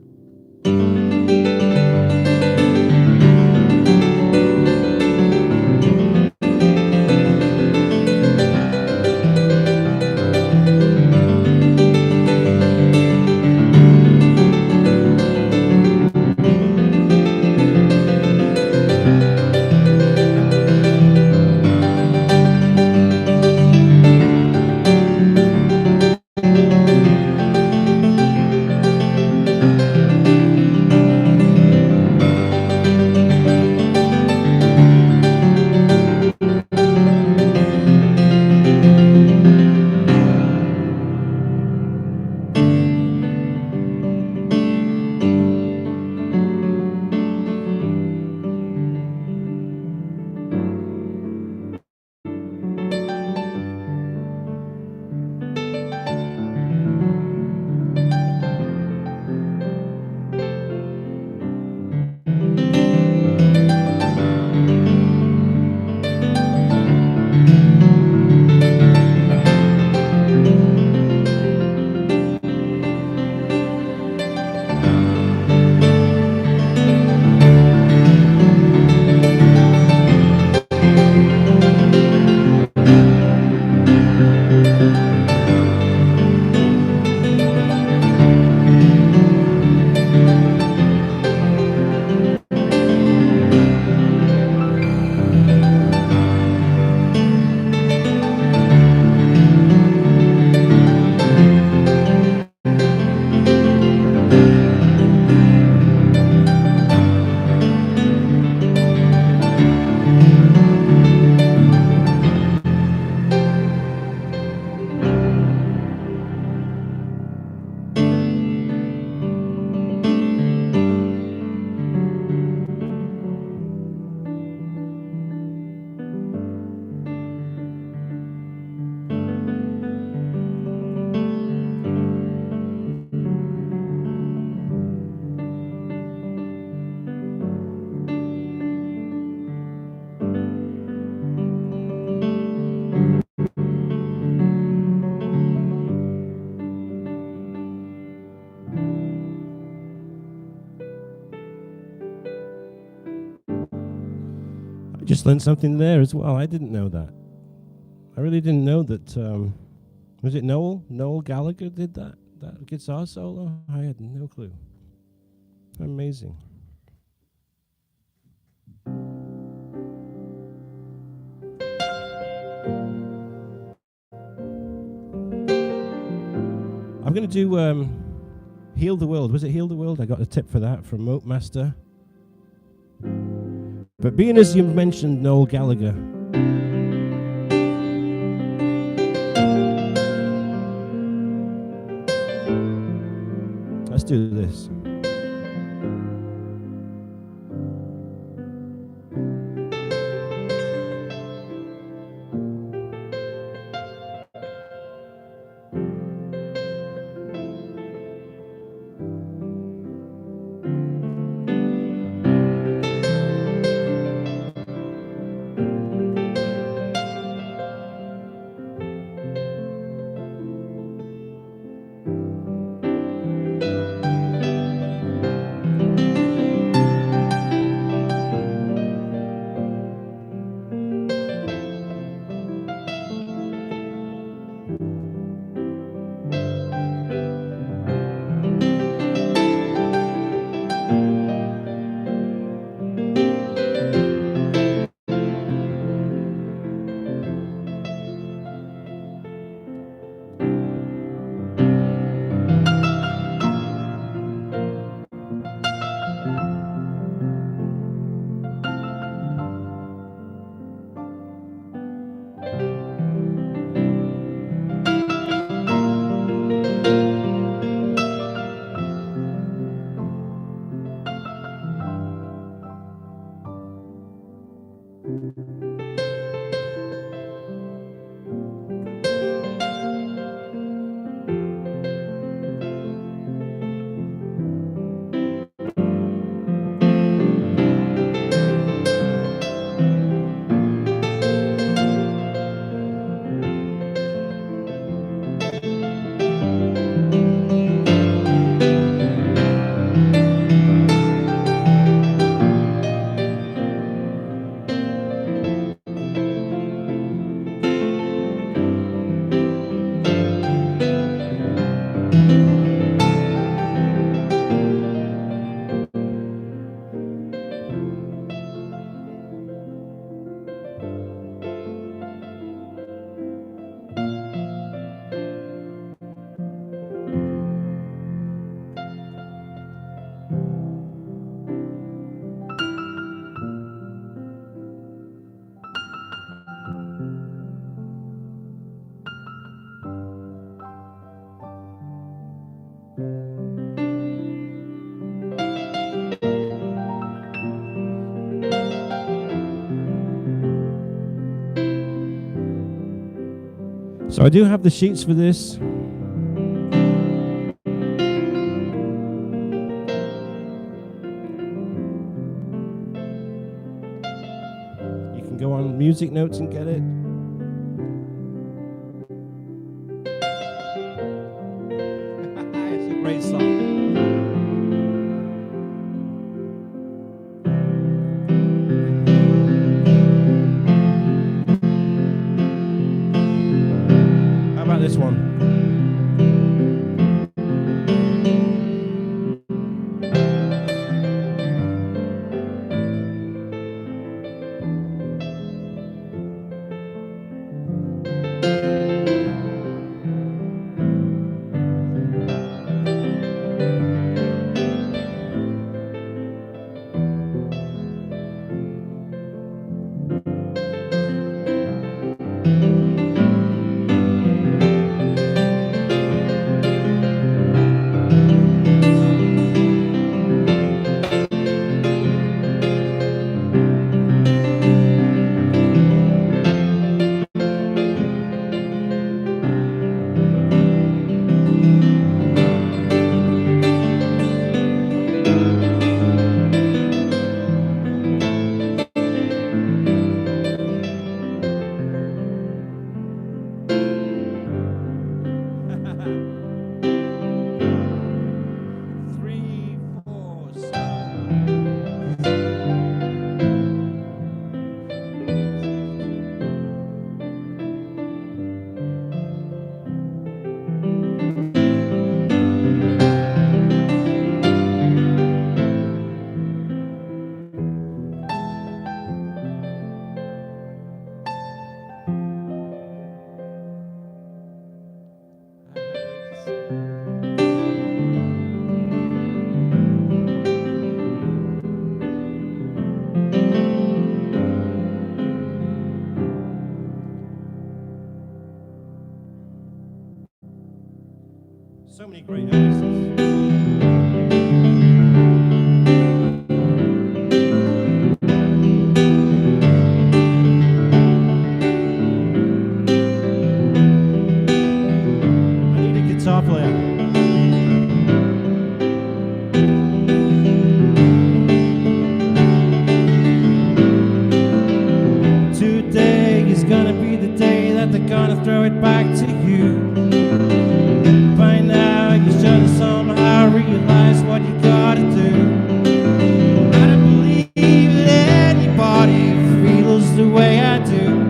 I just learned something there as well. I didn't know that. I really didn't know that. Was it Noel Gallagher did that guitar solo? I had no clue. Amazing. I'm going to do Heal the World. Was it Heal the World? I got a tip for that from Mopemaster. But being as you mentioned Noel Gallagher, let's do this. So I do have the sheets for this. You can go on Music Notes and get it. It's a great song. This one. So many great artists. I need a guitar player. Today is gonna be the day that they're gonna throw it back to you. By now you should somehow realize what you gotta do. I don't believe that anybody feels the way I do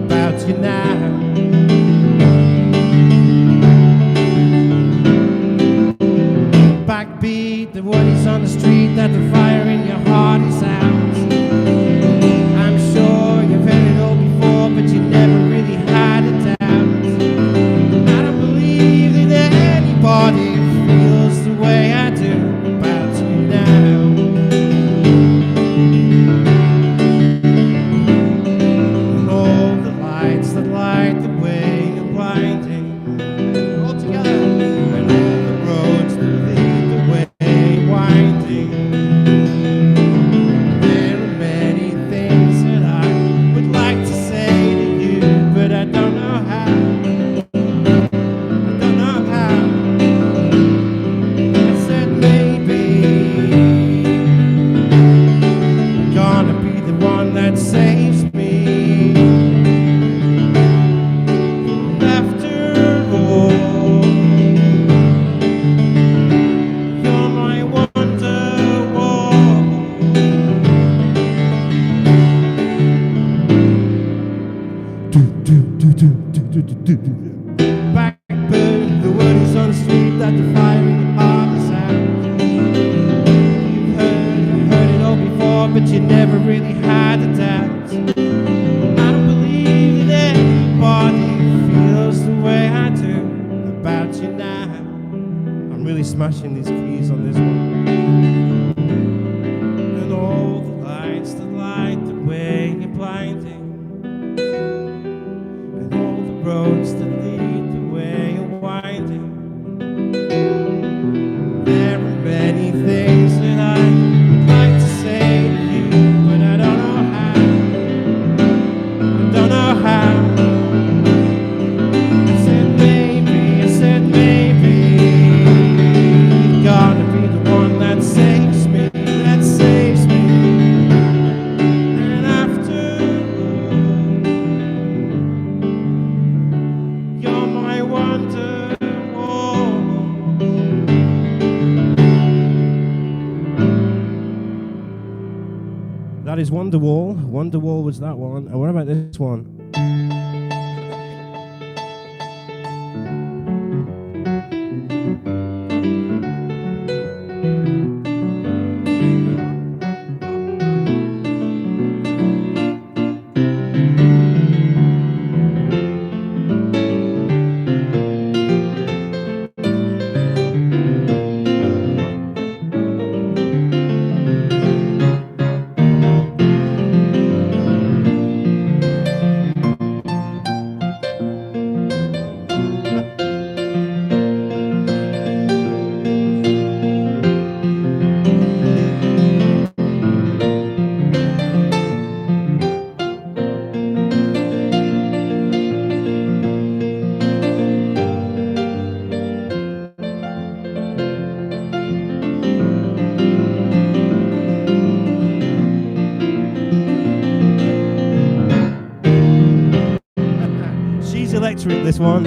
about you now. Backbeat, the words on the street, that the fire in your heart is out. I'm sure you've heard it all before, but you never really had a doubt. I don't believe that anybody feels the way I do about you now. And all the lights that light the way you're blinding, all together. And all the roads that lead the way winding. There are many things that I would like to say to you, but I don't know how. I don't know how. I said maybe I'm gonna be the one that saves me. After all, you're my Wonderwall. Backburn, the word is on the street that the fire in your heart is out. You've heard it all before, but you never really had a doubt. I don't believe that anybody feels the way I do about you now. I'm really smashing these keys on this one. And all the lights that light the way you're blinding. And all the roads that lead the way you're winding. There are many things that I would like to say to you, but I don't know how. I don't know how. I say is Wonderwall. Wonderwall was that one. And what about this one? Electric, this one.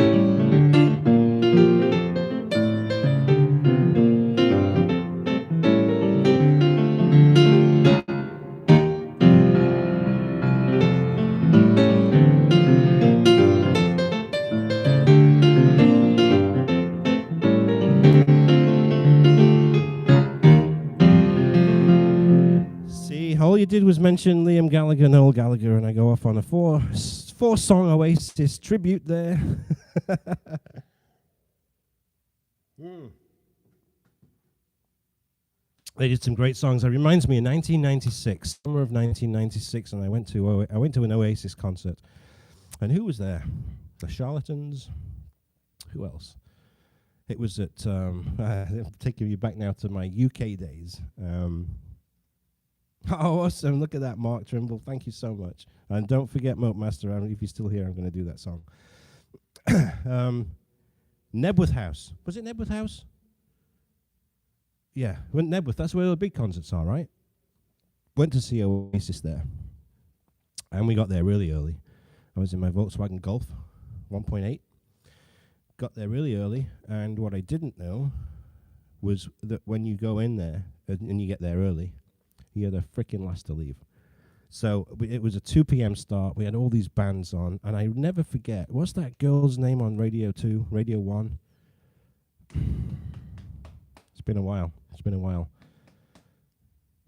See, all you did was mention Liam Gallagher, Noel Gallagher, and I go off on a four-song Oasis tribute there. They did some great songs. It reminds me of 1996, summer of 1996, and I went to an Oasis concert. And who was there? The Charlatans. Who else? It was at taking you back now to my UK days. Oh, awesome! Look at that, Mark Trumble. Thank you so much. And don't forget Mopemaster. If you're still here, I'm going to do that song. Nebworth House. Was it Nebworth House? Yeah, went Nebworth. That's where the big concerts are, right? Went to see Oasis there. And we got there really early. I was in my Volkswagen Golf 1.8. Got there really early. And what I didn't know was that when you go in there and you get there early, you're the freaking last to leave. So it was a 2 p.m. start. We had all these bands on, and I never forget. What's that girl's name on Radio 2, Radio 1? It's been a while.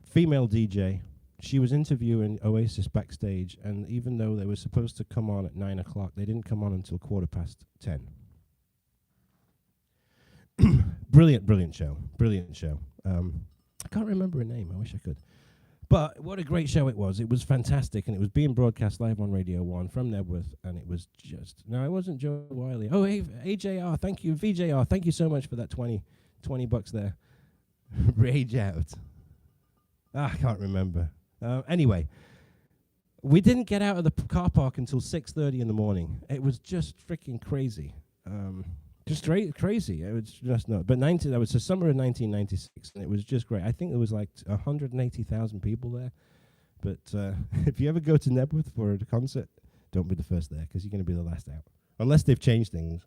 Female DJ. She was interviewing Oasis backstage, and even though they were supposed to come on at 9 o'clock, they didn't come on until 10:15. Brilliant show. I can't remember her name. I wish I could. But what a great show it was. It was fantastic, and it was being broadcast live on Radio 1 from Nebworth, and it was just... No, it wasn't Joe Wiley. Oh, hey, AJR, thank you. VJR, thank you so much for that 20 bucks there. Rage out. I can't remember. Anyway, we didn't get out of the car park until 6:30 in the morning. It was just freaking crazy. Just crazy. It was just not. But that was the summer of 1996, and it was just great. I think there was like 180,000 people there. But if you ever go to Nebworth for a concert, don't be the first there, because you're going to be the last out. Unless they've changed things.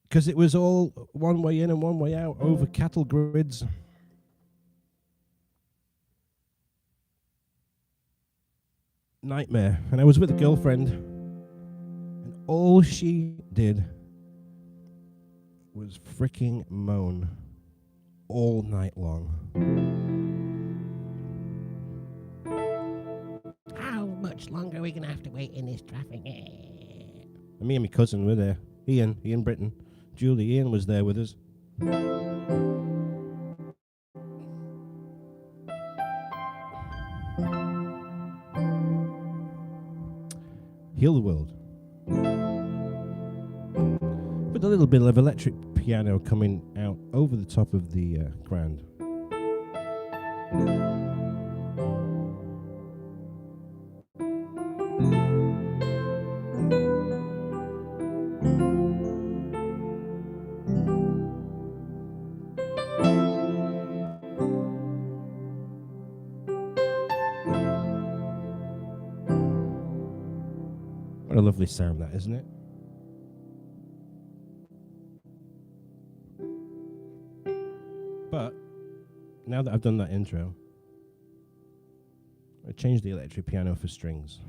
Because it was all one way in and one way out over cattle grids. Nightmare. And I was with a girlfriend, and all she did was freaking moan all night long. How much longer are we going to have to wait in this traffic? And me and my cousin were there. Ian Britton. Julie, Ian was there with us. Heal the World. With a little bit of electric piano coming out over the top of the grand. What a lovely sound that, isn't it? But now that I've done that intro, I changed the electric piano for strings.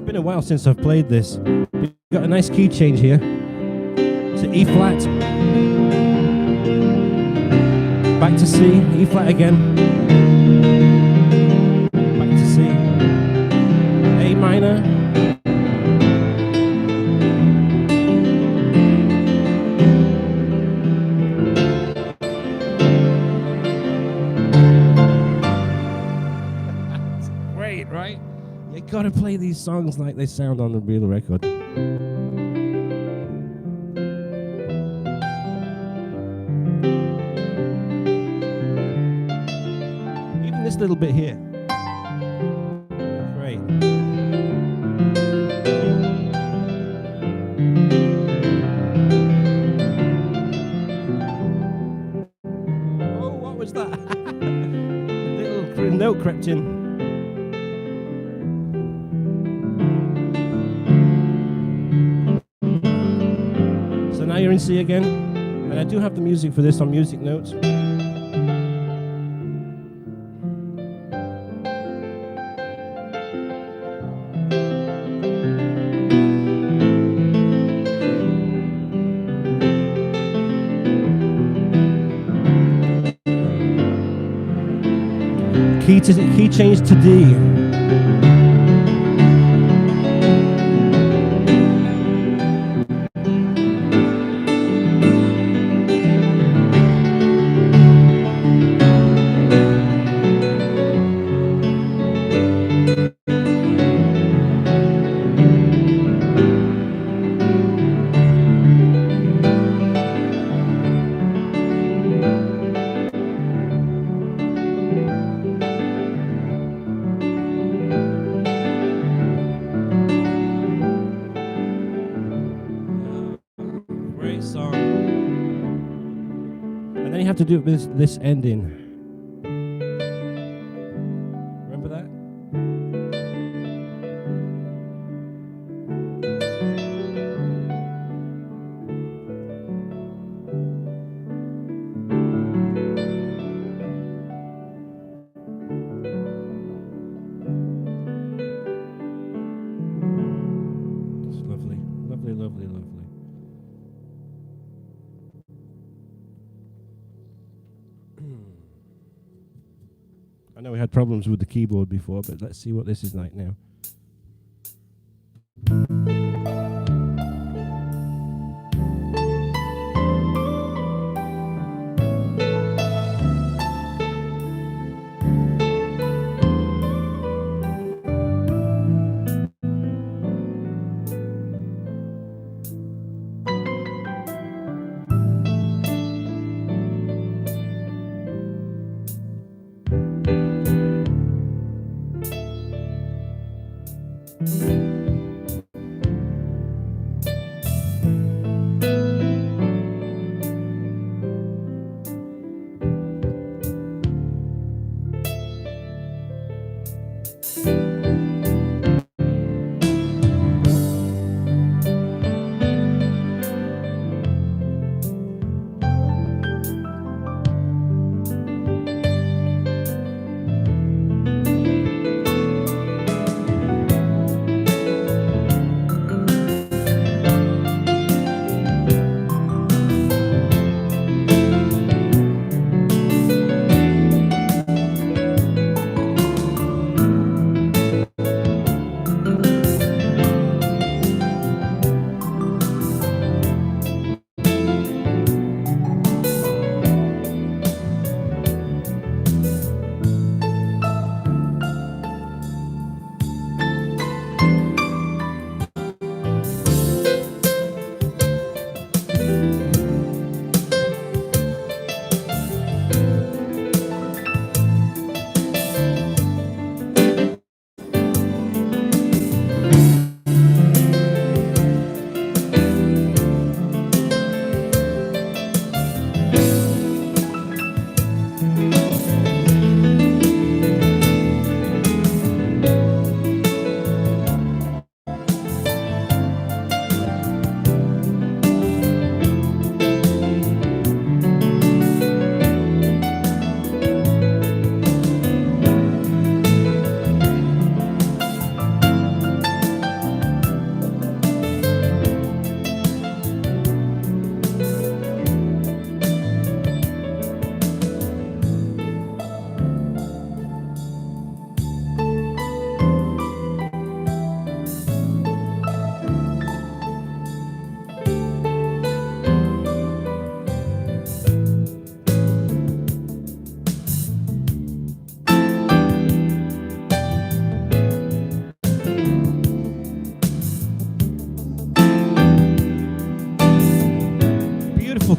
Been a while since I've played this. We've got a nice key change here to E flat, back to C, E flat again, back to C, A minor, that's great, right? You gotta play these songs like they sound on the real record. Even this little bit here. Great. Oh, what was that? A little note crept in. Now you're in C again, and I do have the music for this on Music Notes. Key change to D. To do it with this ending. Remember that? It's lovely, lovely, lovely, lovely. had problems with the keyboard before, but let's see what this is like now.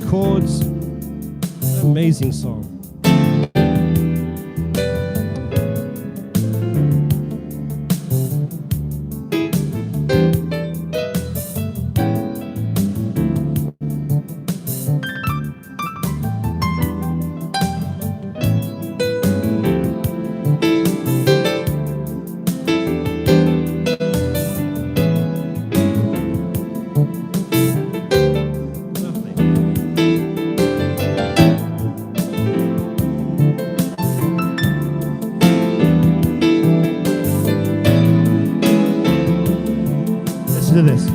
Chords, amazing song. To this.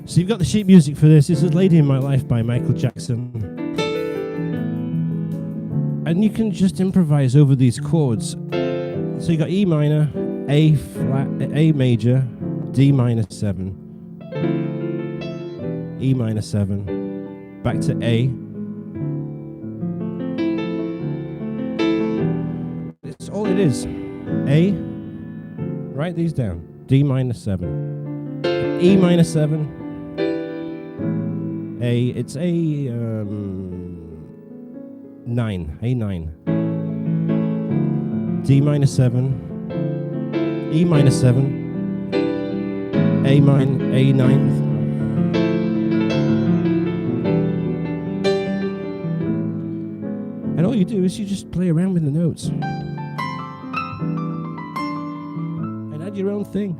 So you've got the sheet music for this. This is Lady in My Life by Michael Jackson. And you can just improvise over these chords. So you got E minor, A flat, A major, D minor 7, E minor 7, back to A. It's all it is. A, write these down. D minor 7, E minor 7, A, it's A9, A9, D minor 7, E minor 7, A minor, A9th, and all you do is you just play around with the notes. Add your own thing.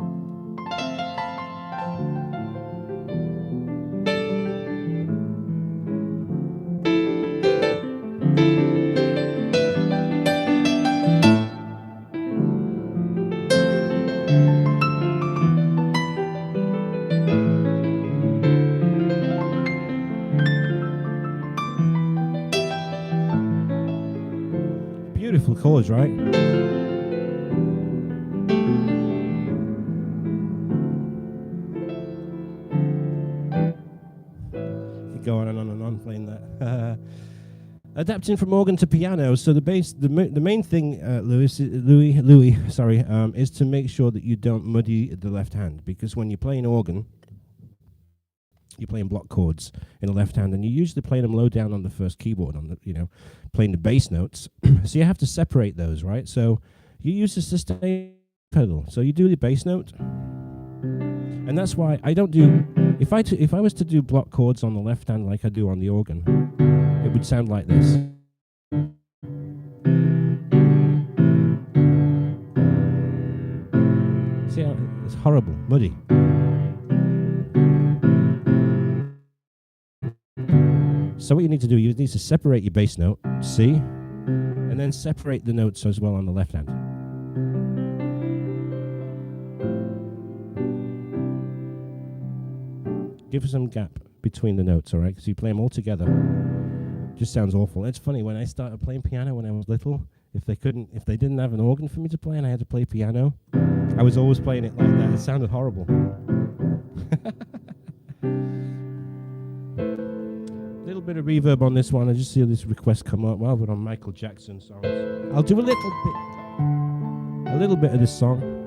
Beautiful chords, right? Go on and on playing that. Adapting from organ to piano. So the main thing, Louis, is to make sure that you don't muddy the left hand, because when you're playing organ, you're playing block chords in the left hand, and you're usually playing them low down on the first keyboard, on the playing the bass notes. So you have to separate those, right? So you use the sustain pedal. So you do the bass note, and that's why I don't do. If I was to do block chords on the left hand like I do on the organ, it would sound like this. See how it's horrible, muddy. So what you need to do, you need to separate your bass note, C, and then separate the notes as well on the left hand. Give some gap between the notes, all right? Because you play them all together, just sounds awful. It's funny, when I started playing piano when I was little, if they didn't have an organ for me to play and I had to play piano, I was always playing it like that. It sounded horrible. Little bit of reverb on this one. I just see this request come up. Well, we're on Michael Jackson songs. I'll do a little bit of this song.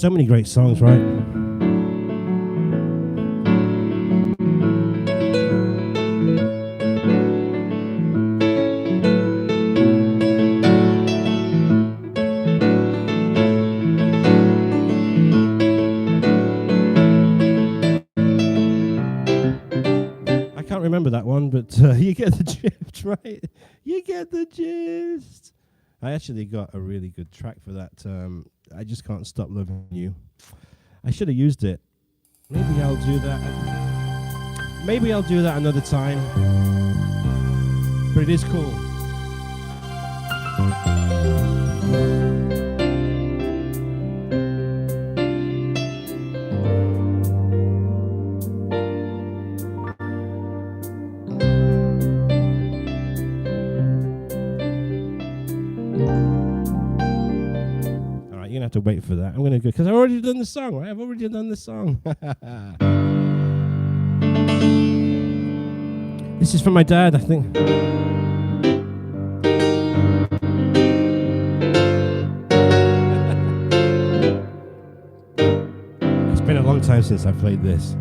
So many great songs, right? I can't remember that one, but you get the gist, right? You get the gist. I actually got a really good track for that. I Just Can't Stop Loving You. I should have used it. Maybe I'll do that. Maybe I'll do that another time. But it is cool. You're gonna have to wait for that. I'm gonna go because I've already done the song, right? I've already done the song. This is for my dad, I think. It's been a long time since I played this.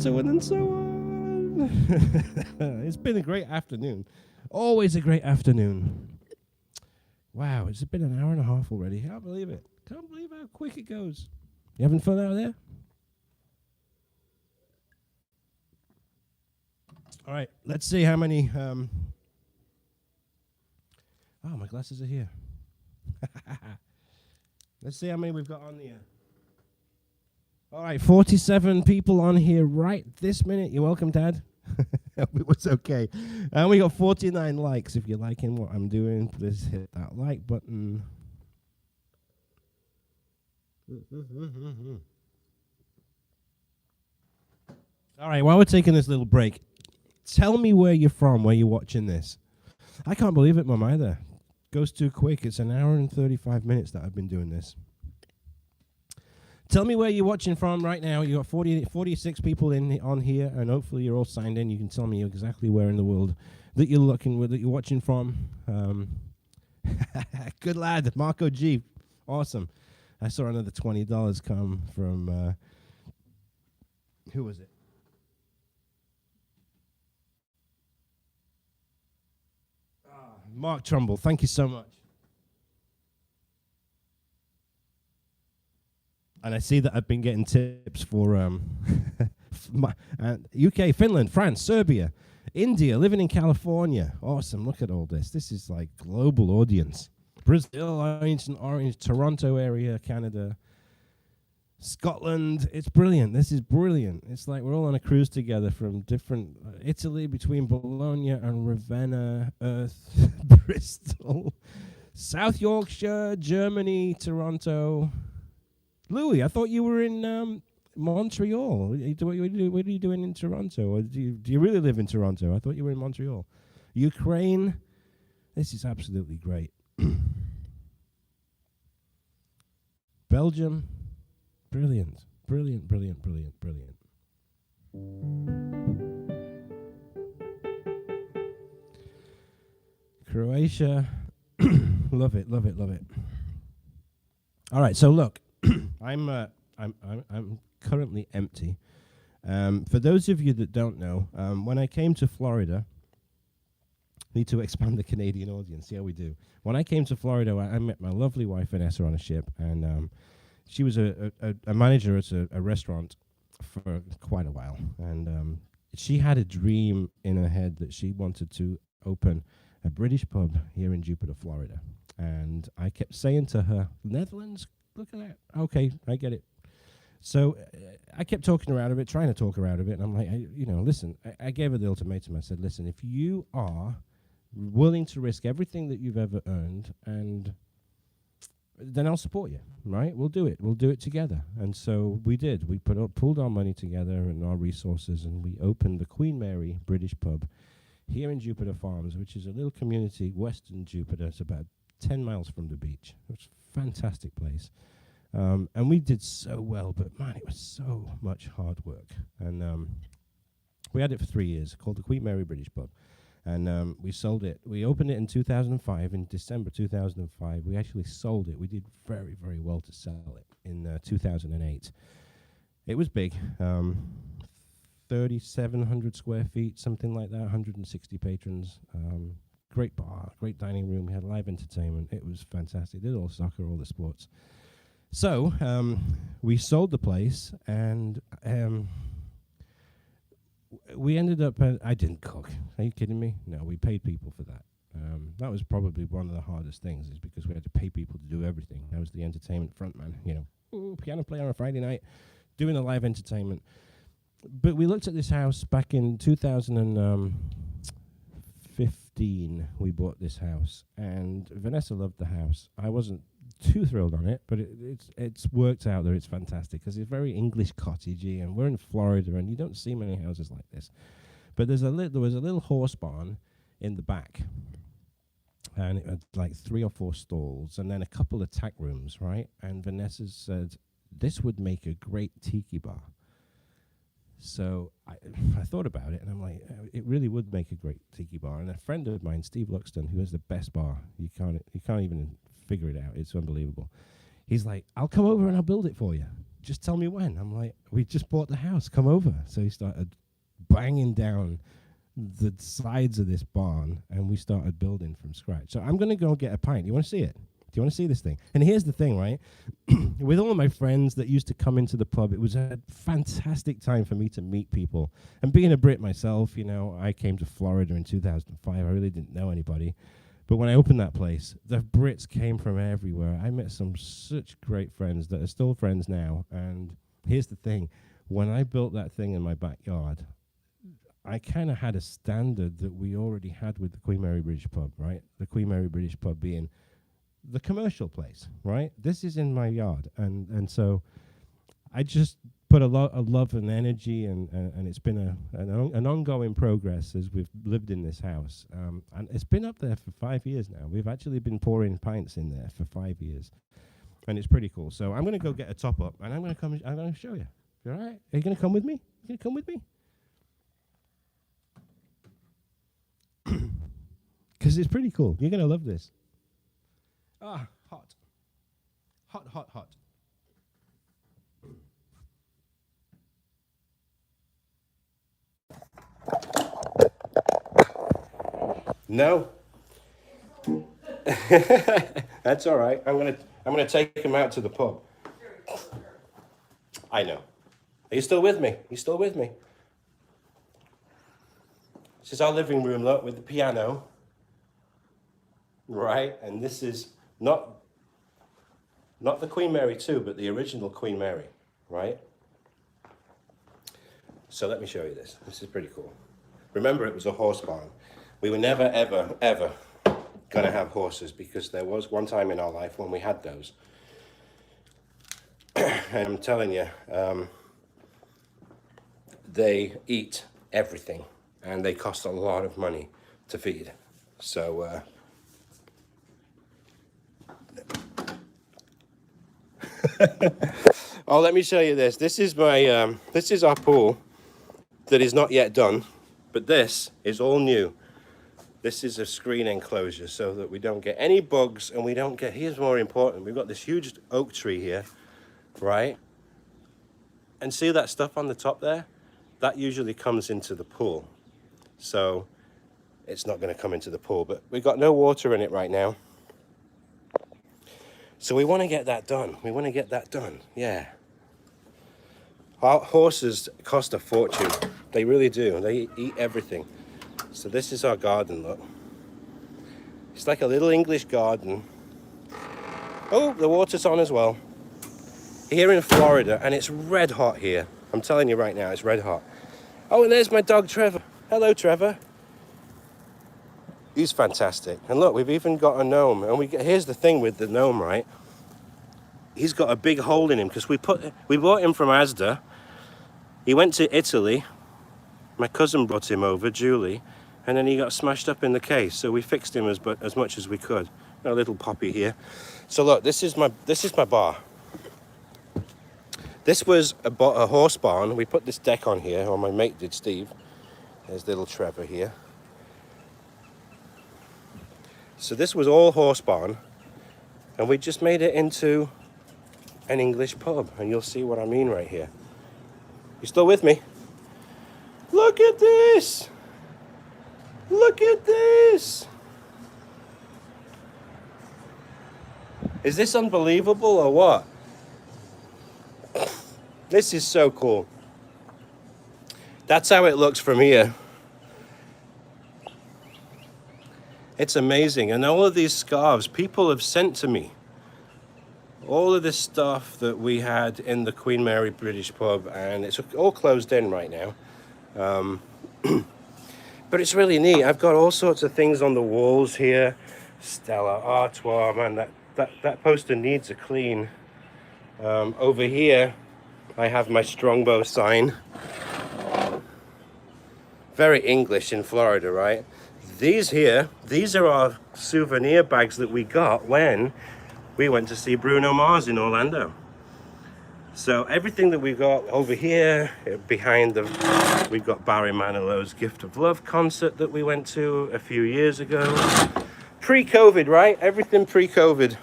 And so on. It's been a great afternoon. Always a great afternoon. Wow, it's been an hour and a half already. Can't believe it. Can't believe how quick it goes. You having fun out there? All right, let's see how many. Oh, my glasses are here. Let's see how many we've got on the air. All right, 47 people on here right this minute. You're welcome, Dad. It was okay. And we got 49 likes. If you're liking what I'm doing, please hit that like button. All right, while we're taking this little break, tell me where you're from, where you're watching this. I can't believe it, Mum, either. Goes too quick. It's an hour and 35 minutes that I've been doing this. Tell me where you're watching from right now. You got 46 people on here, and hopefully you're all signed in. You can tell me exactly where in the world that you're that you're watching from. Good lad, Marco G. Awesome. I saw another $20 come from who was it? Mark Trumble. Thank you so much. And I see that I've been getting tips for UK, Finland, France, Serbia, India, living in California. Awesome. Look at all this. This is like global audience. Brazil, Orange, Toronto area, Canada, Scotland. It's brilliant. This is brilliant. It's like we're all on a cruise together from different Italy, between Bologna and Ravenna, Bristol, South Yorkshire, Germany, Toronto. Louis, I thought you were in Montreal. What are you doing in Toronto? Or do you really live in Toronto? I thought you were in Montreal. Ukraine, this is absolutely great. Belgium, brilliant, brilliant, brilliant, brilliant, brilliant. Croatia, love it, love it, love it. All right, so look, I'm currently empty. For those of you that don't know, when I came to Florida, need to expand the Canadian audience. See how we do. When I came to Florida, I met my lovely wife Vanessa on a ship, and she was a manager at a restaurant for quite a while, and she had a dream in her head that she wanted to open a British pub here in Jupiter, Florida. And I kept saying to her, Netherlands, look at that. Okay, I get it. So I kept talking her out of it, trying to talk her out of it. And I'm like, listen, I gave her the ultimatum. I said, listen, if you are willing to risk everything that you've ever earned, and then I'll support you, right? We'll do it. We'll do it together. And so we did. We pulled our money together and our resources, and we opened the Queen Mary British pub here in Jupiter Farms, which is a little community, western Jupiter. It's about 10 miles from the beach. It's a fantastic place. And we did so well, but man, it was so much hard work. And we had it for 3 years, called the Queen Mary British Pub. And we sold it. We opened it in 2005. In December 2005, we actually sold it. We did very, very well to sell it in 2008. It was big. 3,700 square feet, something like that, 160 patrons. Great bar, great dining room. We had live entertainment. It was fantastic. Did all soccer, all the sports. So we sold the place, and we ended up, I didn't cook. Are you kidding me? No, we paid people for that. That was probably one of the hardest things, is because we had to pay people to do everything. I was the entertainment frontman, piano player on a Friday night, doing the live entertainment. But we looked at this house back in 2015. We bought this house, and Vanessa loved the house. I wasn't too thrilled on it, but it's worked out there. It's fantastic because it's very English cottagey, and we're in Florida, and you don't see many houses like this. But there was a little horse barn in the back, and it had like 3 or 4 stalls, and then a couple of tack rooms, right? And Vanessa said this would make a great tiki bar. So I thought about it, and I'm like, it really would make a great tiki bar. And a friend of mine, Steve Luxton, who has the best bar, you can't even figure it out. It's unbelievable. He's like, I'll come over and I'll build it for you. Just tell me when. I'm like, we just bought the house. Come over. So he started banging down the sides of this barn, and we started building from scratch. So I'm going to go get a pint. You want to see it? Do you want to see this thing? And here's the thing, right? With all of my friends that used to come into the pub, it was a fantastic time for me to meet people. And being a Brit myself, I came to Florida in 2005. I really didn't know anybody. But when I opened that place, the Brits came from everywhere. I met some such great friends that are still friends now. And here's the thing. When I built that thing in my backyard, I kind of had a standard that we already had with the Queen Mary British Pub, right? The Queen Mary British Pub being the commercial place, right? This is in my yard. And so I just put a lot of love and energy, and it's been an ongoing progress as we've lived in this house. And it's been up there for 5 years now. We've actually been pouring pints in there for 5 years. And it's pretty cool. So I'm going to go get a top up, and I'm going to show you. You all right? Are you going to come with me? You going to come with me? Because it's pretty cool. You're going to love this. Ah, hot. Hot, hot, hot. No. That's all right. I'm gonna take him out to the pub. I know. Are you still with me? You still with me? This is our living room, look, with the piano. Right, and this is not the Queen Mary 2, but the original Queen Mary, right? So let me show you this. This is pretty cool. Remember, it was a horse barn. We were never, ever, ever going to have horses, because there was one time in our life when we had those. And I'm telling you, they eat everything, and they cost a lot of money. to feed. So oh, let me show you this. This is my this is our pool that is not yet done, but this is all new. This is a screen enclosure so that we don't get any bugs, and we don't get, here's more important, we've got this huge oak tree here, right? And see that stuff on the top there? That usually comes into the pool. So it's not going to come into the pool, but we've got no water in it right now. So we want to get that done. We want to get that done, yeah. Our horses cost a fortune. They really do. They eat everything. So this is our garden, look. It's like a little English garden. Oh, the water's on as well. Here in Florida, and it's red hot here. I'm telling you right now, it's red hot. Oh, and there's my dog, Trevor. Hello, Trevor. He's fantastic. And look, we've even got a gnome. And here's the thing with the gnome, right? He's got a big hole in him because we bought him from Asda. He went to Italy. My cousin brought him over, Julie, and then he got smashed up in the case. So we fixed him as much as we could. A little poppy here. So look, this is my bar. This was a horse barn. We put this deck on here, or my mate did, Steve. There's little Trevor here. So this was all horse barn, and we just made it into an English pub, and you'll see what I mean right here. You still with me? Look at this! Look at this! Is this unbelievable or what? This is so cool. That's how it looks from here. It's amazing. And all of these scarves people have sent to me. All of this stuff that we had in the Queen Mary British pub, and it's all closed in right now. But it's really neat. I've got all sorts of things on the walls here. Stella Artois, man, that poster needs a clean. Over here, I have my Strongbow sign. Very English in Florida, right? These are our souvenir bags that we got when we went to see Bruno Mars in Orlando. So everything that we've got over here, behind we've got Barry Manilow's Gift of Love concert that we went to a few years ago. Pre-COVID, right? Everything pre-COVID.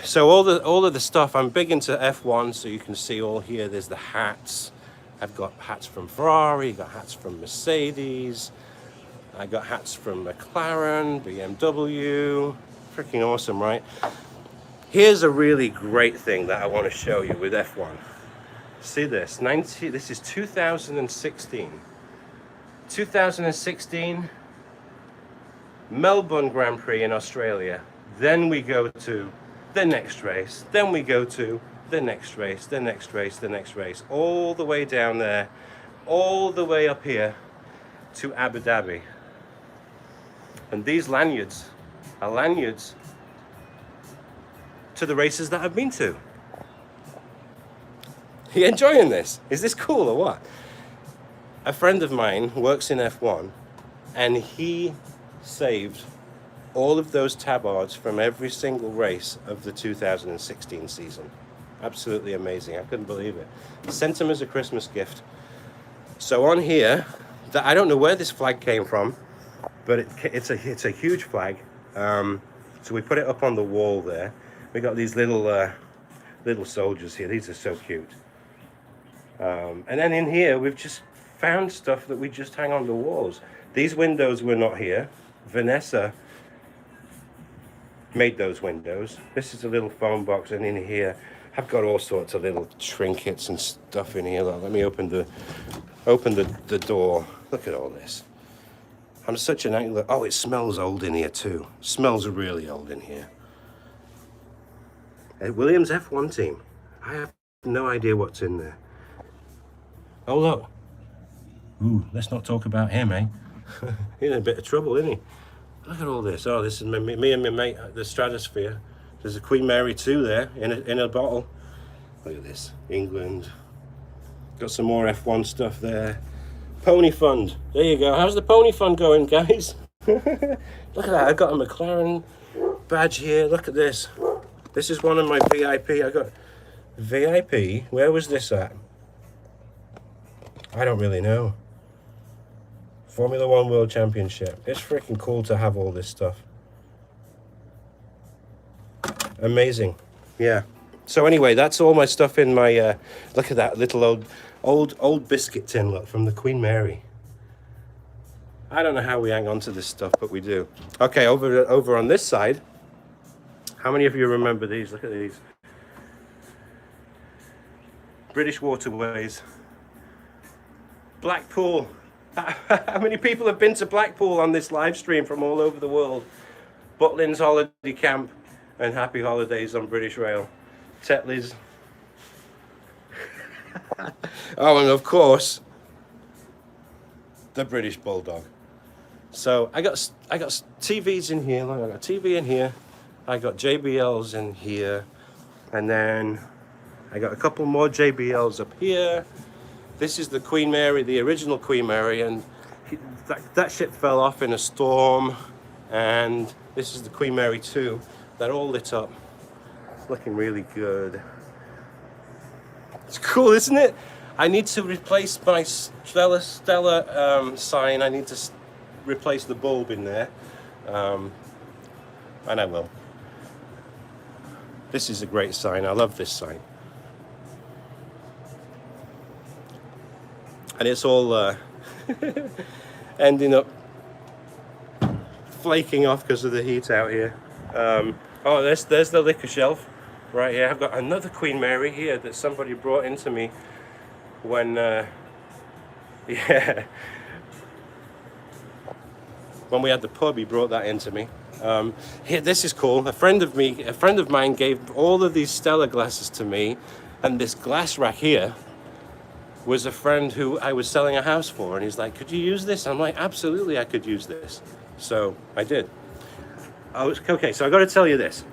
So all of the stuff, I'm big into F1, so you can see all here, there's the hats. I've got hats from Ferrari, got hats from Mercedes. I got hats from McLaren, BMW. Freaking awesome, right? Here's a really great thing that I want to show you with F1. See this, this is 2016. 2016, Melbourne Grand Prix in Australia. Then we go to the next race. Then we go to the next race, the next race, the next race. All the way down there, all the way up here to Abu Dhabi. And these lanyards are lanyards to the races that I've been to. Are you enjoying this? Is this cool or what? A friend of mine works in F1, and he saved all of those tabards from every single race of the 2016 season. Absolutely amazing. I couldn't believe it. Sent him as a Christmas gift. So on here, I don't know where this flag came from, but it's a huge flag. So we put it up on the wall there. We got these little soldiers here. These are so cute. And then in here, we've just found stuff that we just hang on the walls. These windows were not here. Vanessa made those windows. This is a little phone box, and in here, I've got all sorts of little trinkets and stuff in here. Look, let me open the door. Look at all this. I'm such an angler. Oh, it smells old in here too. Smells really old in here. Williams F1 team. I have no idea what's in there. Oh, look. Ooh, let's not talk about him, eh? He's in a bit of trouble, isn't he? Look at all this. Oh, this is me and my mate, the Stratosphere. There's a Queen Mary 2 there in a bottle. Look at this. England. Got some more F1 stuff there. Pony Fund. There you go. How's the Pony Fund going, guys? Look at that. I've got a McLaren badge here. Look at this. This is one of my VIP. I got VIP. Where was this at? I don't really know. Formula One World Championship. It's freaking cool to have all this stuff. Amazing. Yeah. So anyway, that's all my stuff in my, look at that little old biscuit tin, look, from the Queen Mary. I don't know how we hang on to this stuff, but we do. Okay, over on this side, how many of you remember these? Look at these. British Waterways. Blackpool. How many people have been to Blackpool on this live stream from all over the world? Butlins Holiday Camp and Happy Holidays on British Rail. Tetley's. Oh, and of course, the British Bulldog. So I got TVs in here. Look, I got a TV in here. I got JBLs in here, and then I got a couple more JBLs up here. This is the Queen Mary, the original Queen Mary, and that ship fell off in a storm. And this is the Queen Mary 2. They're all lit up. It's looking really good. It's cool, isn't it? I need to replace my Stella sign. I need to replace the bulb in there. And I will. This is a great sign. I love this sign. And it's all ending up flaking off because of the heat out here. Oh, there's the liquor shelf right here. I've got another Queen Mary here that somebody brought into me when, yeah, when we had the pub. He brought that into me. Here, this is cool. A friend of mine gave all of these Stella glasses to me, and this glass rack here was a friend who I was selling a house for, and he's like, could you use this? I'm like, absolutely, I could use this. So I did. Okay, so I got to tell you this.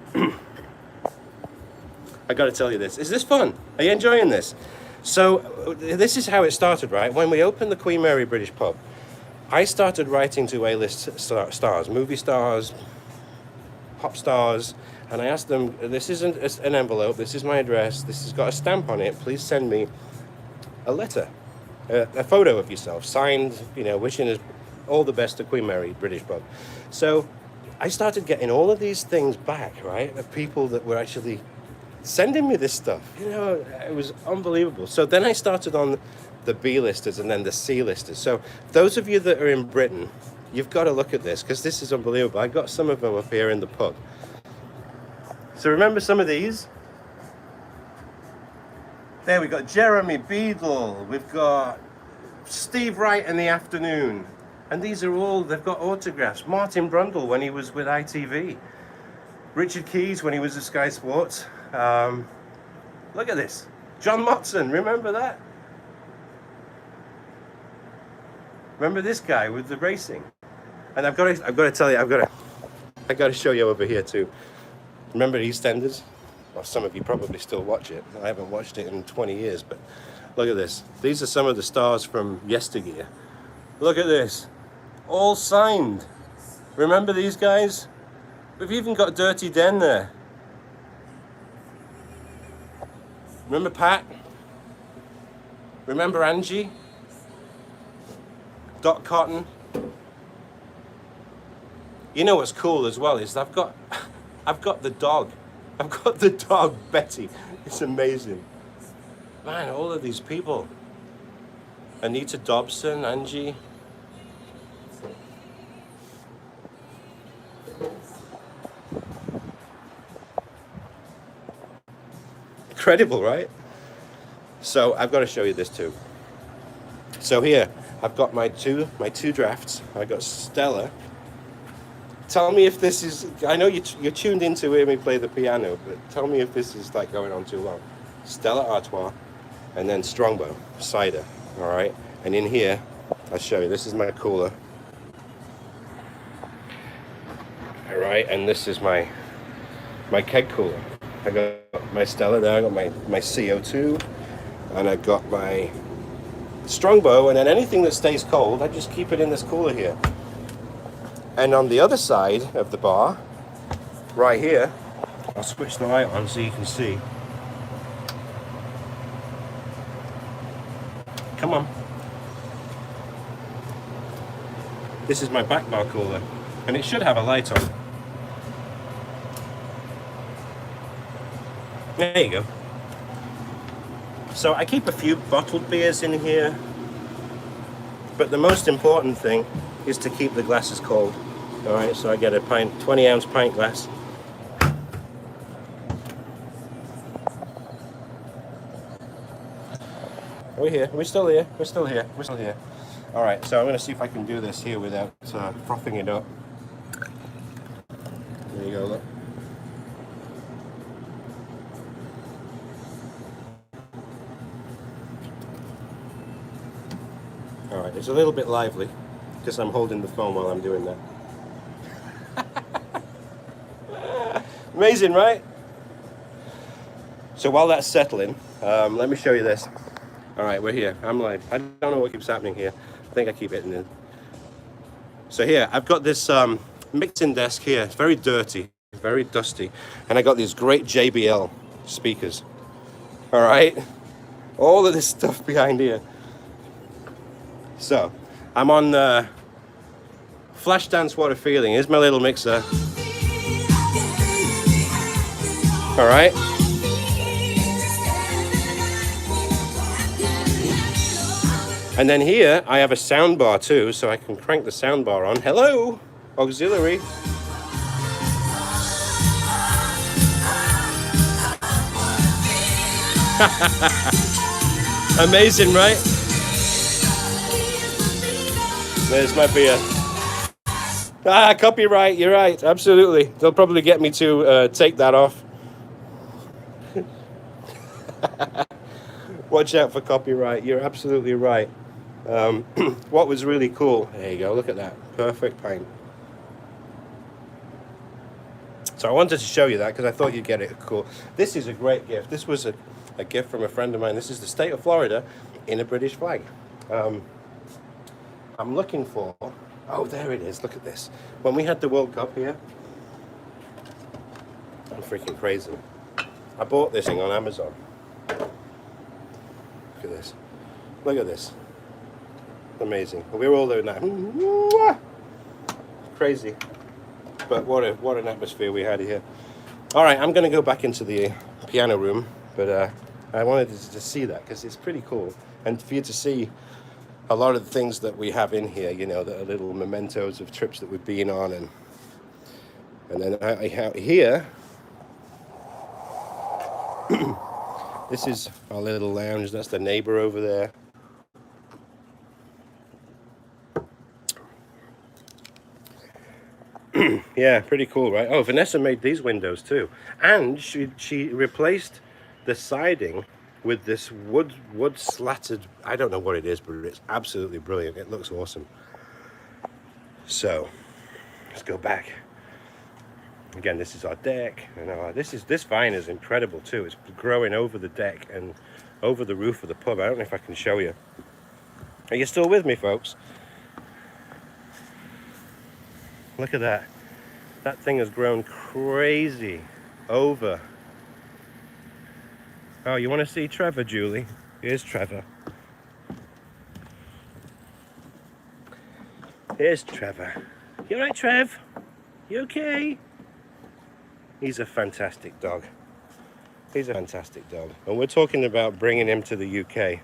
Is this fun? Are you enjoying this? So this is how it started, right? When we opened the Queen Mary British Pub, I started writing to A-list stars, movie stars, pop stars, and I asked them, this isn't an envelope, this is my address, this has got a stamp on it, please send me a letter, a photo of yourself, signed, you know, wishing us all the best to Queen Mary British Pub. So I started getting all of these things back, right, of people that were actually sending me this stuff. You know, it was unbelievable. So then I started on the B-listers and then the C-listers. So those of you that are in Britain, you've got to look at this because this is unbelievable. I got some of them up here in the pub. So remember some of these? There we got Jeremy Beadle. We've got Steve Wright in the afternoon. And these are all, they've got autographs. Martin Brundle when he was with ITV. Richard Keys when he was at Sky Sports. Look at this. John Motson, remember that? Remember this guy with the racing? And I've got to tell you, I've got to show you over here too. Remember EastEnders? Well, some of you probably still watch it. I haven't watched it in 20 years, but look at this. These are some of the stars from yesteryear. Look at this. All signed. Remember these guys? We've even got Dirty Den there. Remember Pat? Remember Angie? Doc Cotton? You know what's cool as well is I've got the dog. I've got the dog, Betty. It's amazing. Man, all of these people. Anita Dobson, Angie. Incredible, right? So I've got to show you this too. So here, I've got my two drafts. I got Stella. Tell me if this is, I know you're tuned in to hear me play the piano, but tell me if this is like going on too long. Stella Artois, and then Strongbow, cider, all right? And in here, I'll show you, this is my cooler. All right, and this is my keg cooler. I got my Stella there, I got my CO2, and I got my Strongbow, and then anything that stays cold, I just keep it in this cooler here. And on the other side of the bar, right here, I'll switch the light on so you can see. Come on. This is my back bar cooler, and it should have a light on. There you go. So I keep a few bottled beers in here, but the most important thing is to keep the glasses cold. All right, so I get a 20-ounce pint glass. We're here. We're still here. We're still here. We're still here. All right, so I'm going to see if I can do this here without frothing it up. There you go, look. All right, it's a little bit lively because I'm holding the phone while I'm doing that. Amazing, right? So while that's settling, let me show you this. All right, we're here. I'm live. I don't know what keeps happening here. I think I keep hitting it. So here, I've got this mixing desk here. It's very dirty, very dusty. And I got these great JBL speakers. All right? All of this stuff behind here. So, I'm on Flashdance What a Feeling. Here's my little mixer. All right? And then here, I have a sound bar too, so I can crank the sound bar on. Hello, auxiliary. Amazing, right? There's my beer. Ah, copyright, you're right, absolutely. They'll probably get me to take that off. Watch out for copyright, you're absolutely right. What was really cool, there you go, look at that, perfect pint. So I wanted to show you that because I thought you'd get it cool. This is a great gift. This was a gift from a friend of mine. This is the state of Florida in a British flag. I'm looking for, oh, there it is, look at this. When we had the World Cup here, I'm freaking crazy. I bought this thing on Amazon. Look at this. Look at this. Amazing. We're all doing that. Crazy. But what an atmosphere we had here. All right, I'm going to go back into the piano room, but I wanted to see that because it's pretty cool. And for you to see a lot of the things that we have in here, you know, that are little mementos of trips that we've been on. And then I have here, this is our little lounge. That's the neighbor over there. Yeah, pretty cool, right? Oh, Vanessa made these windows too. And she replaced the siding with this wood slatted, I don't know what it is, but it's absolutely brilliant. It looks awesome. So, let's go back. Again, this is our deck. And this vine is incredible too. It's growing over the deck and over the roof of the pub. I don't know if I can show you. Are you still with me, folks? Look at that. That thing has grown crazy over. Oh, you want to see Trevor, Julie? Here's Trevor. Here's Trevor. You all right, Trev? You okay? He's a fantastic dog. He's a fantastic dog. And we're talking about bringing him to the UK.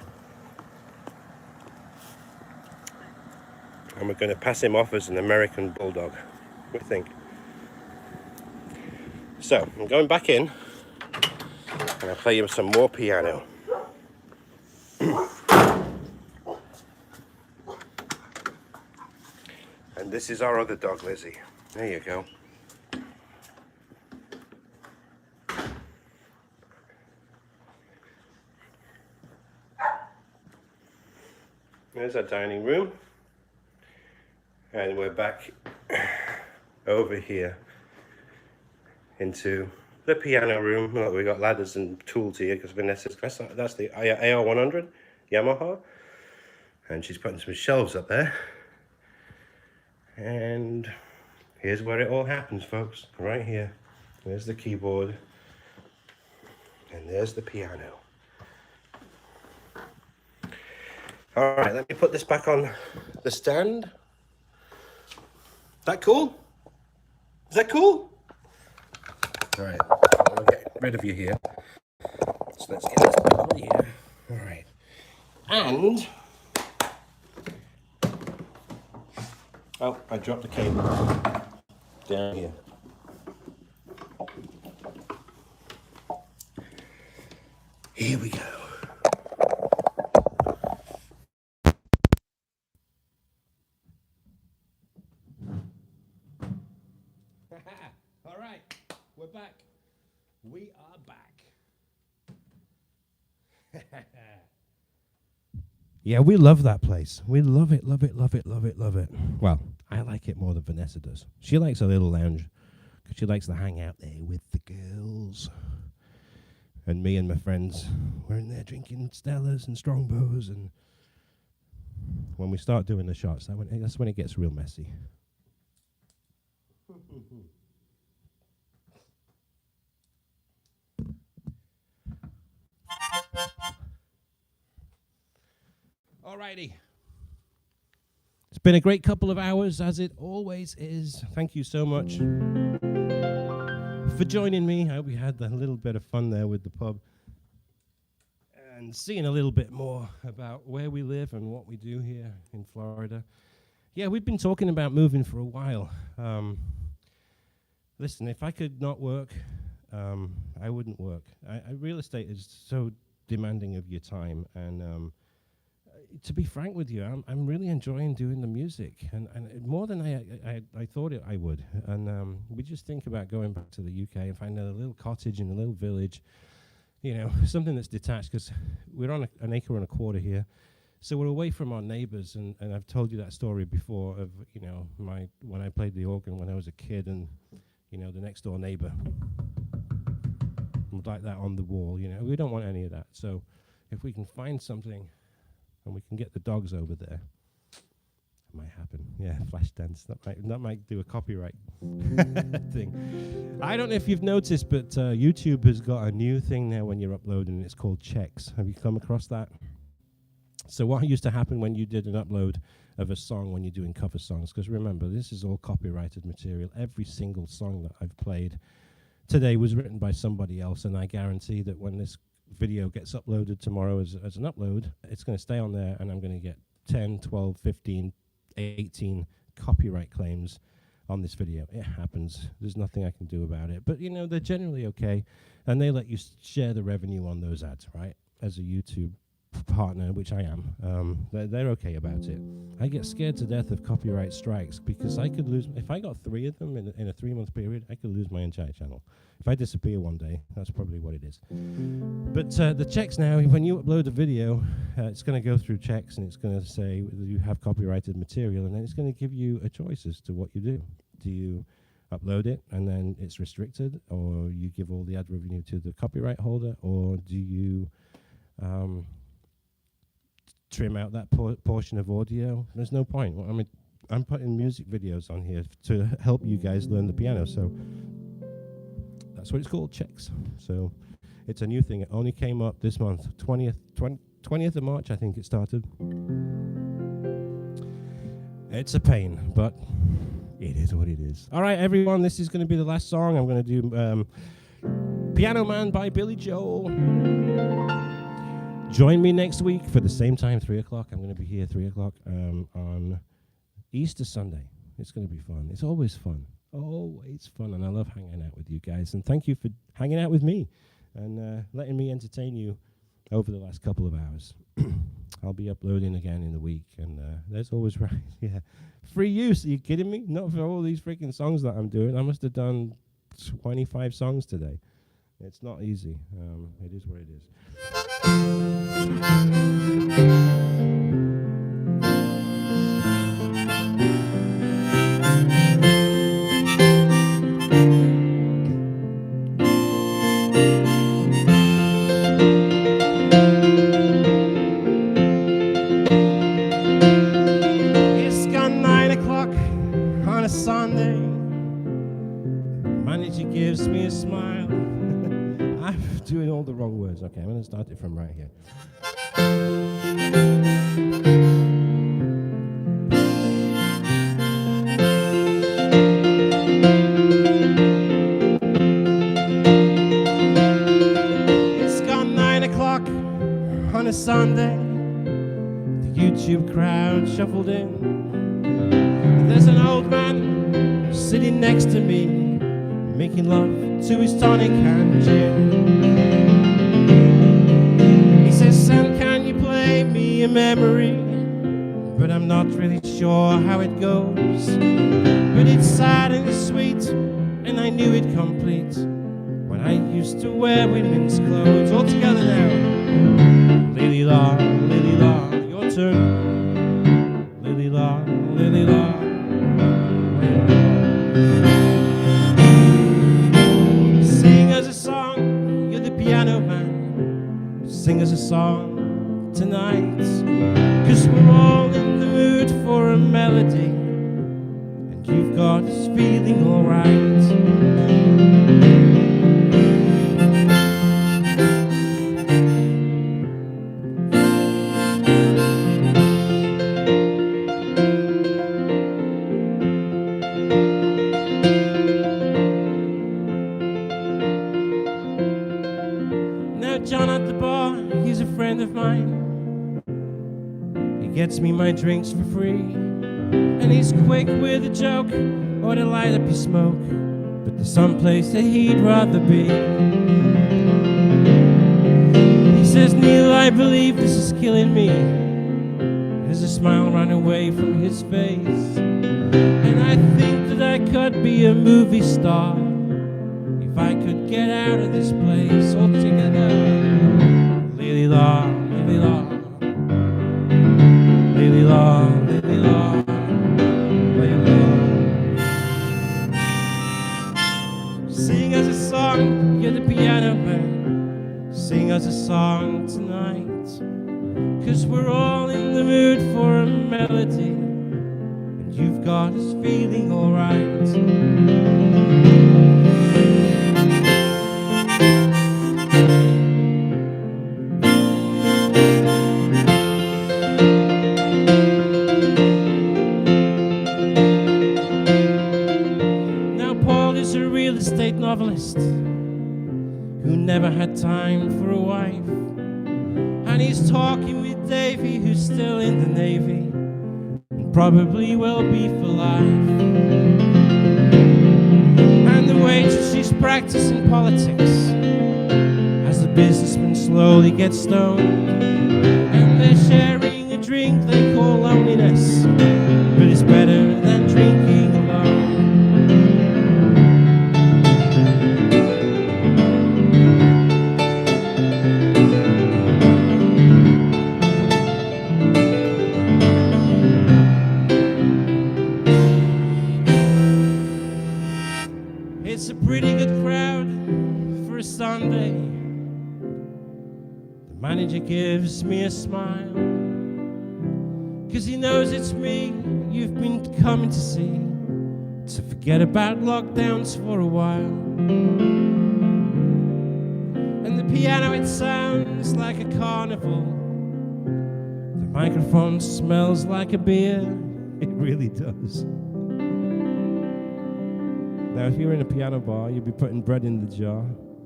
And we're going to pass him off as an American bulldog. What do you think? So, I'm going back in. And I'll play you some more piano. And this is our other dog, Lizzie. There you go. There's our dining room. And we're back over here into the piano room. Look, we got ladders and tools here because Vanessa's, that's the AR100 Yamaha. And she's putting some shelves up there. And here's where it all happens, folks. Right here. There's the keyboard. And there's the piano. All right, let me put this back on the stand. Is that cool? Is that cool? All right, I'll get rid of you here. So let's get this back on here. All right. And, oh, I dropped the cable down here. Here we go. All right, we're back. We are back. Yeah, we love that place. We love it, love it, love it, love it, love it. Well, I like it more than Vanessa does. She likes a little lounge because she likes to hang out there with the girls. And me and my friends, we're in there drinking Stellas and Strongbows. And when we start doing the shots, that's when it gets real messy. Alrighty. It's been a great couple of hours, as it always is. Thank you so much for joining me. I hope you had a little bit of fun there with the pub and seeing a little bit more about where we live and what we do here in Florida. Yeah, we've been talking about moving for a while. Listen, if I could not work, I wouldn't work. Real estate is so demanding of your time, and to be frank with you, I'm really enjoying doing the music, and more than I thought I would. And we just think about going back to the UK and finding a little cottage in a little village, you know, something that's detached, because we're on an acre and a quarter here. So we're away from our neighbors, and I've told you that story before of, you know, when I played the organ when I was a kid, and, you know, the next door neighbor would like that on the wall, you know. We don't want any of that. So if we can find something and we can get the dogs over there, it might happen. Yeah, flash dance. That might do a copyright thing. I don't know if you've noticed, but YouTube has got a new thing now when you're uploading, and it's called checks. Have you come across that? So what used to happen when you did an upload of a song when you're doing cover songs, because remember, this is all copyrighted material. Every single song that I've played today was written by somebody else, and I guarantee that when this video gets uploaded tomorrow as an upload, it's going to stay on there, and I'm going to get 10, 12, 15, 18 copyright claims on this video. It happens. There's nothing I can do about it. But, you know, they're generally okay, and they let you share the revenue on those ads, right? As a YouTube partner, which I am, they're okay about it. I get scared to death of copyright strikes, because I could lose, if I got 3 of them in a 3-month period, I could lose my entire channel. If I disappear one day, that's probably what it is. But the checks now, when you upload a video, it's going to go through checks, and it's going to say you have copyrighted material, and then it's going to give you a choice as to what you do. Do you upload it and then it's restricted, or you give all the ad revenue to the copyright holder, or do you trim out that portion of audio? There's no point. Well, I mean, I'm putting music videos on here to help you guys learn the piano, so that's what it's called, checks. So it's a new thing. It only came up this month, 20th of March, I think it started. It's a pain, but it is what it is. All right, everyone, this is going to be the last song. I'm going to do Piano Man by Billy Joel. Join me next week for the same time, 3 o'clock. I'm going to be here 3 o'clock on Easter Sunday. It's going to be fun. It's always fun. Always fun. And I love hanging out with you guys. And thank you for hanging out with me and letting me entertain you over the last couple of hours. I'll be uploading again in the week. And that's always right. Yeah. Free use. Are you kidding me? Not for all these freaking songs that I'm doing. I must have done 25 songs today. It's not easy. It is what it is. I'm doing all the wrong words. Okay, I'm going to start it from right here. It's gone 9 o'clock on a Sunday. The YouTube crowd shuffled in. There's an old man sitting next to me, making love to his tonic and gin. He says, "Son, can you play me a memory?" But I'm not really sure how it goes. But it's sad and sweet, and I knew it complete when I used to wear women's clothes. All together now. Lily la, your turn. Lily la, lily la. Sing us a song, you're the piano man. Sing us a song tonight, 'cause we're all in the mood for a melody, and you've got us feeling alright. John at the bar, he's a friend of mine. He gets me my drinks for free, and he's quick with a joke or to light up your smoke, but there's some place that he'd rather be. He says, "Neil, I believe this is killing me." As a smile ran away from his face, and I think that I could be a movie star if I could get out of this place altogether. Lily la, lily la, lily la, lily la, lily la. Sing us a song, you're the piano man. Sing us a song tonight, 'cause we're all in the mood for a melody, and you've got us feeling alright. Novelist who never had time for a wife, and he's talking with Davy, who's still in the Navy and probably will be for life. And the waitress, she's practicing politics as the businessman slowly gets stoned, and they're sharing a drink they call loneliness, but it's better than drinking alone. It's a pretty good crowd for a Sunday. The manager gives me a smile, 'cause he knows it's me you've been coming to see, to forget about lockdowns for a while. And the piano, it sounds like a carnival. The microphone smells like a beer. It really does. Now, if you're in a piano bar, you'd be putting bread in the jar,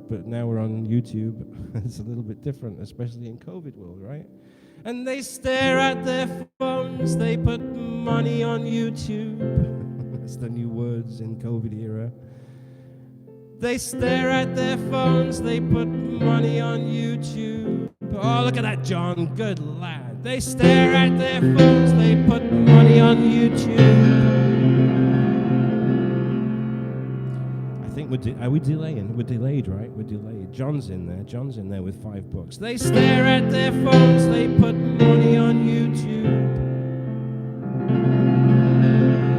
but now we're on YouTube. It's a little bit different, especially in COVID world, right? And they stare at their phones, they put money on YouTube. That's the new words in COVID era. They stare at their phones, they put money on YouTube. Oh, look at that, John, good lad. They stare at their phones, they put money on YouTube. I think are we delaying? We're delayed, right? We're delayed. John's in there with $5. They stare at their phones, they put money on YouTube.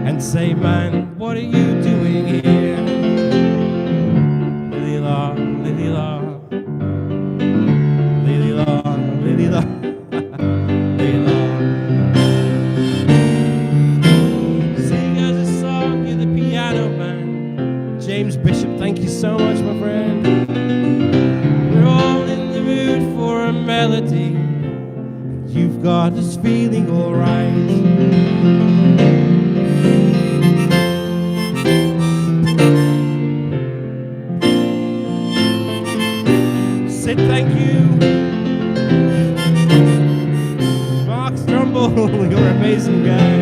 And say, "Man, what are you doing here?" Lily la, lily la, lily la, lily la, lily la. Sing us a song, you're the piano man. James Bishop, thank you so much, my friend. got us feeling alright. Sid, thank you. Mark Trumble, you're an amazing guy.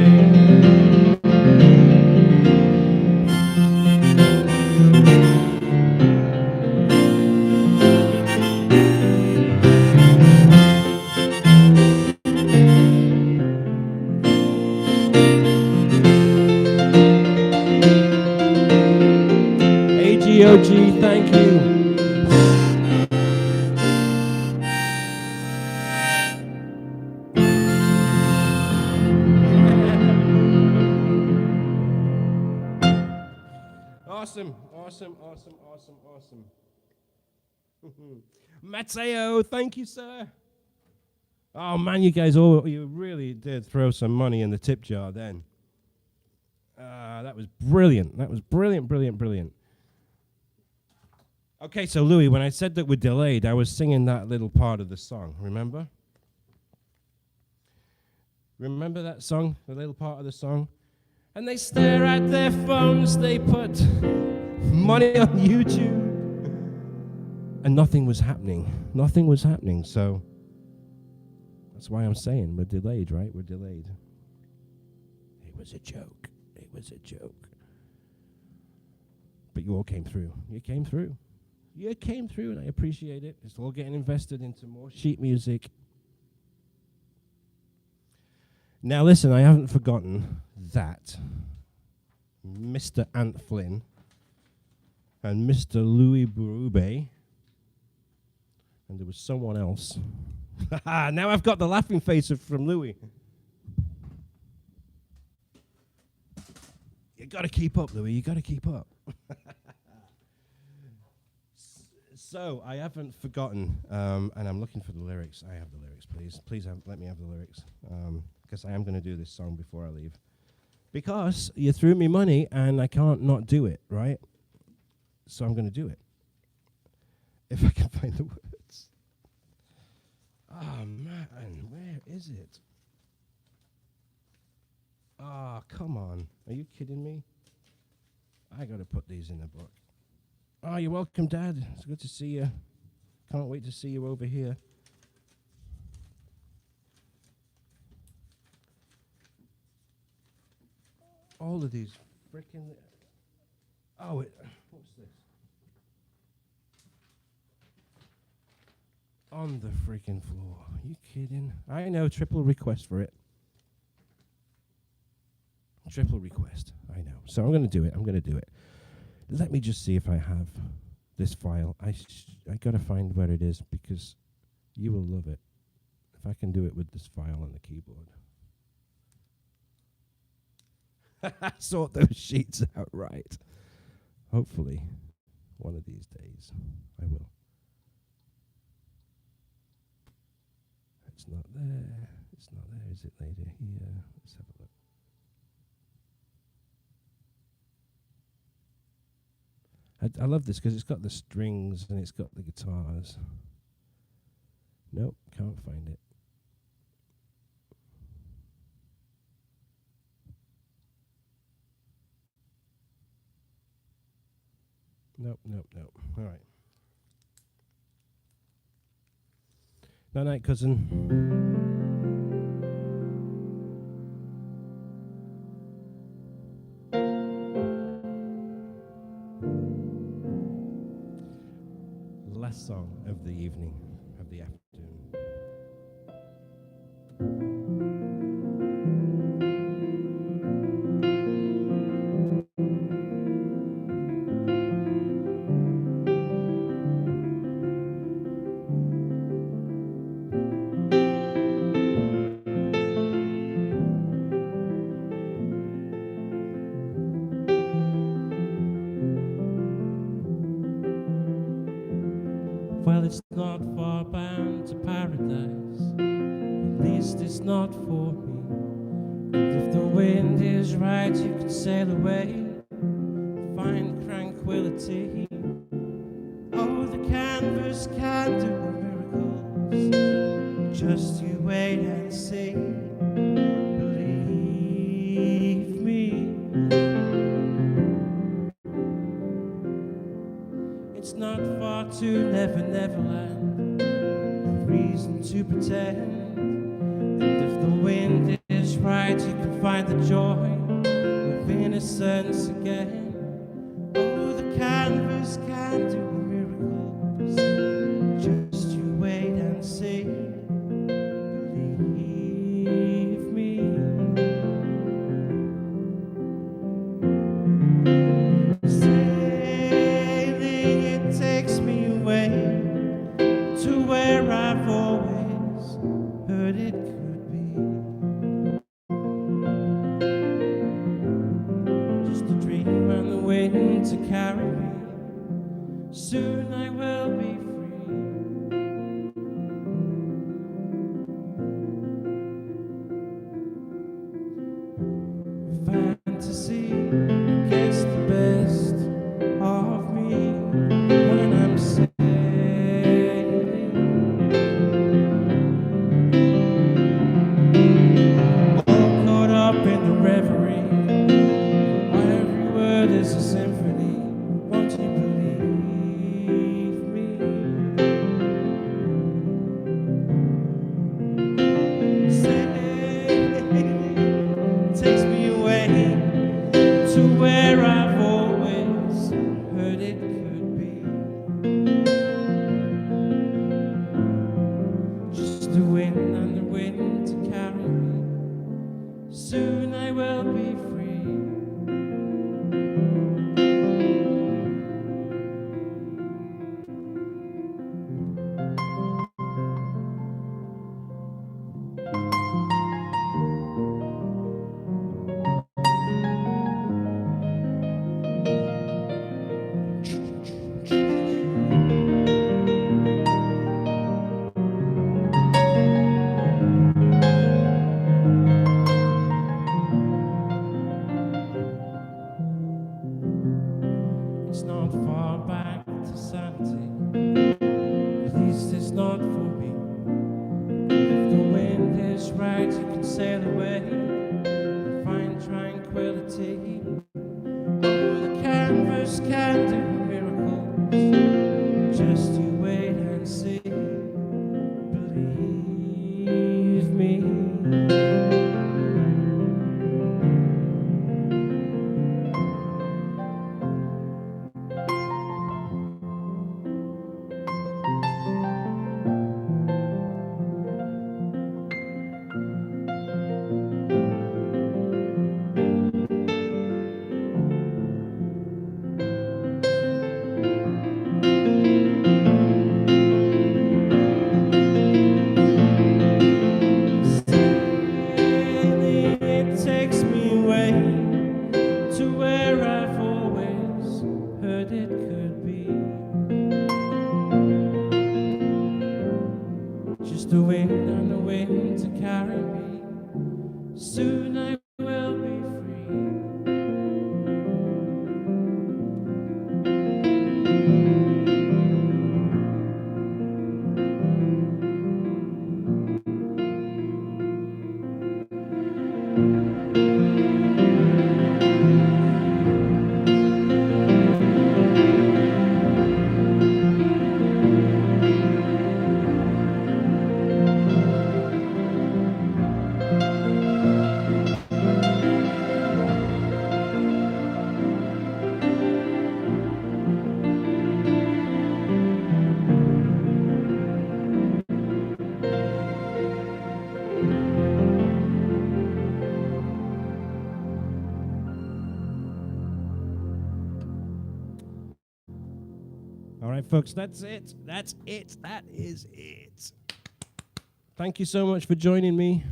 AgOG, thank you. Awesome, awesome, awesome, awesome, awesome. Matteo, thank you, sir. Oh man, you guys you really did throw some money in the tip jar then. That was brilliant. That was brilliant, brilliant, brilliant. Okay, so Louis, when I said that we're delayed, I was singing that little part of the song, remember? Remember that song, the little part of the song? And they stare at their phones, they put money on YouTube. And nothing was happening. Nothing was happening, so that's why I'm saying we're delayed, right? We're delayed. It was a joke. It was a joke. But you all came through. You came through. You came through, and I appreciate it. It's all getting invested into more sheet music. Now listen, I haven't forgotten that Mr. Ant Flynn and Mr. Louis Berube, and there was someone else. Now I've got the laughing face from Louis. You got to keep up, Louis. You got to keep up. So I haven't forgotten, and I'm looking for the lyrics. I have the lyrics, please. Please let me have the lyrics, because I am going to do this song before I leave. Because you threw me money, and I can't not do it, right? So I'm going to do it. If I can find the words. Oh, man, where is it? Oh, come on. Are you kidding me? I got to put these in the book. Oh, you're welcome, Dad. It's good to see you. Can't wait to see you over here. All of these freaking... Oh, what's this? On the freaking floor. Are you kidding? I know, triple request for it. Triple request. I know. So I'm going to do it. I'm going to do it. Let me just see if I have this file. I got to find where it is because you will love it. If I can do it with this file on the keyboard. Sort those sheets out right. Hopefully, one of these days, I will. It's not there. It's not there, is it, lady? Here. Let's have a look. I love this because it's got the strings and it's got the guitars. Nope, can't find it. Nope. All right. Night night, cousin. Last song of the evening, of the afternoon. Well, it's not far bound to paradise, at least it's not for me. And if the wind is right, you can sail away, find tranquility. Oh, the canvas can do miracles, Just you wait and see. Believe me. It's not far to Never Neverland. No reason to pretend. And if the wind is right, you can find the joy of innocence again. Oh, the canvas can do miracles. Just you wait and see. Believe me. Sailing, it takes me away to where I've always heard it could be. Just a dream on the wind to carry me. Soon I will be free. Fantasy gets the best of me when I'm sailing. All caught up in the reverie. Every word is a symphony. Won't you believe me? Sailing takes me away to where I've always heard it could be. Just the wind and the wind to carry me. Soon I will be free. It's not far back to sanity. At least it's not for me. If the wind is right, you can sail away and find tranquility. Oh, the canvas can do miracles. Just you wait and see. Believe me. The wind and the wind to carry me. Soon I will be free. All right, folks, that's it. That's it. That is it. Thank you so much for joining me.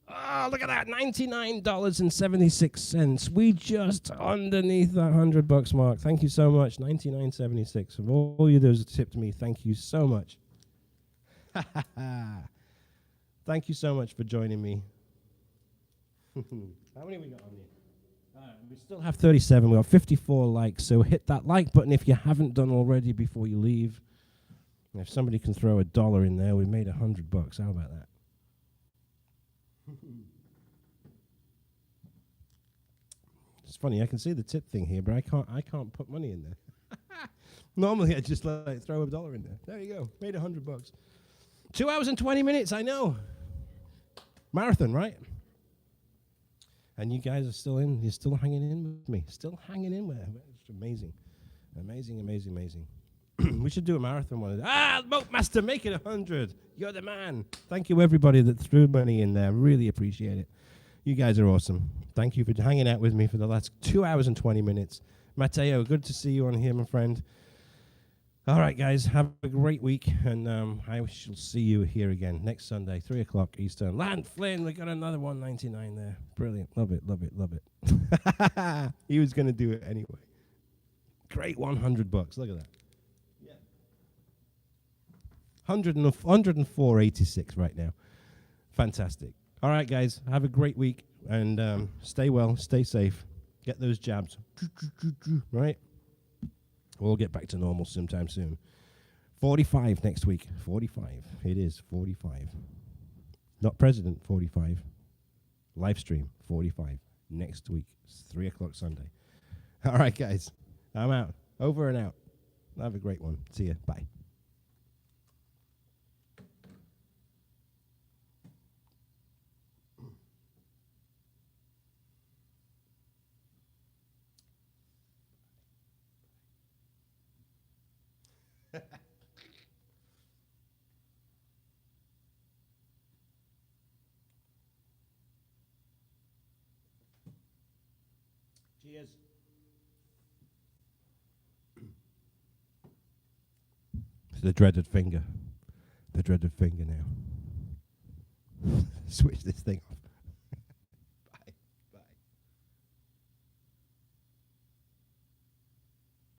Oh, look at that, $99.76. We just underneath that $100 mark. Thank you so much, $99.76. Of all you those that tipped me, thank you so much. Thank you so much for joining me. How many we got on here? We still have 37. We got 54 likes. So hit that like button if you haven't done already before you leave. If somebody can throw $1 in there, we made $100. How about that? It's funny. I can see the tip thing here, but I can't put money in there. Normally, I just like throw $1 in there. There you go. Made $100. 2 hours and 20 minutes. I know. Marathon, right? And you guys are still in. You're still hanging in with me. Still hanging in with me. It's amazing. Amazing, amazing, amazing. We should do a marathon one. Mopemaster, make it 100. You're the man. Thank you, everybody that threw money in there. Really appreciate it. You guys are awesome. Thank you for hanging out with me for the last 2 hours and 20 minutes. Matteo, good to see you on here, my friend. All right, guys, have a great week, and I shall see you here again next Sunday, 3 o'clock Eastern. Flynn, we got another 199 there. Brilliant. Love it, love it, love it. He was going to do it anyway. Great $100. Look at that. Yeah. 104.86 right now. Fantastic. All right, guys, have a great week, and stay well, stay safe. Get those jabs. Right? We'll get back to normal sometime soon. 45 next week. 45. It is 45. Not president, 45. Live stream, 45. Next week. It's 3 o'clock Sunday. All right, guys. I'm out. Over and out. Have a great one. See ya. Bye. Cheers. It's the dreaded finger. The dreaded finger now. Switch this thing off.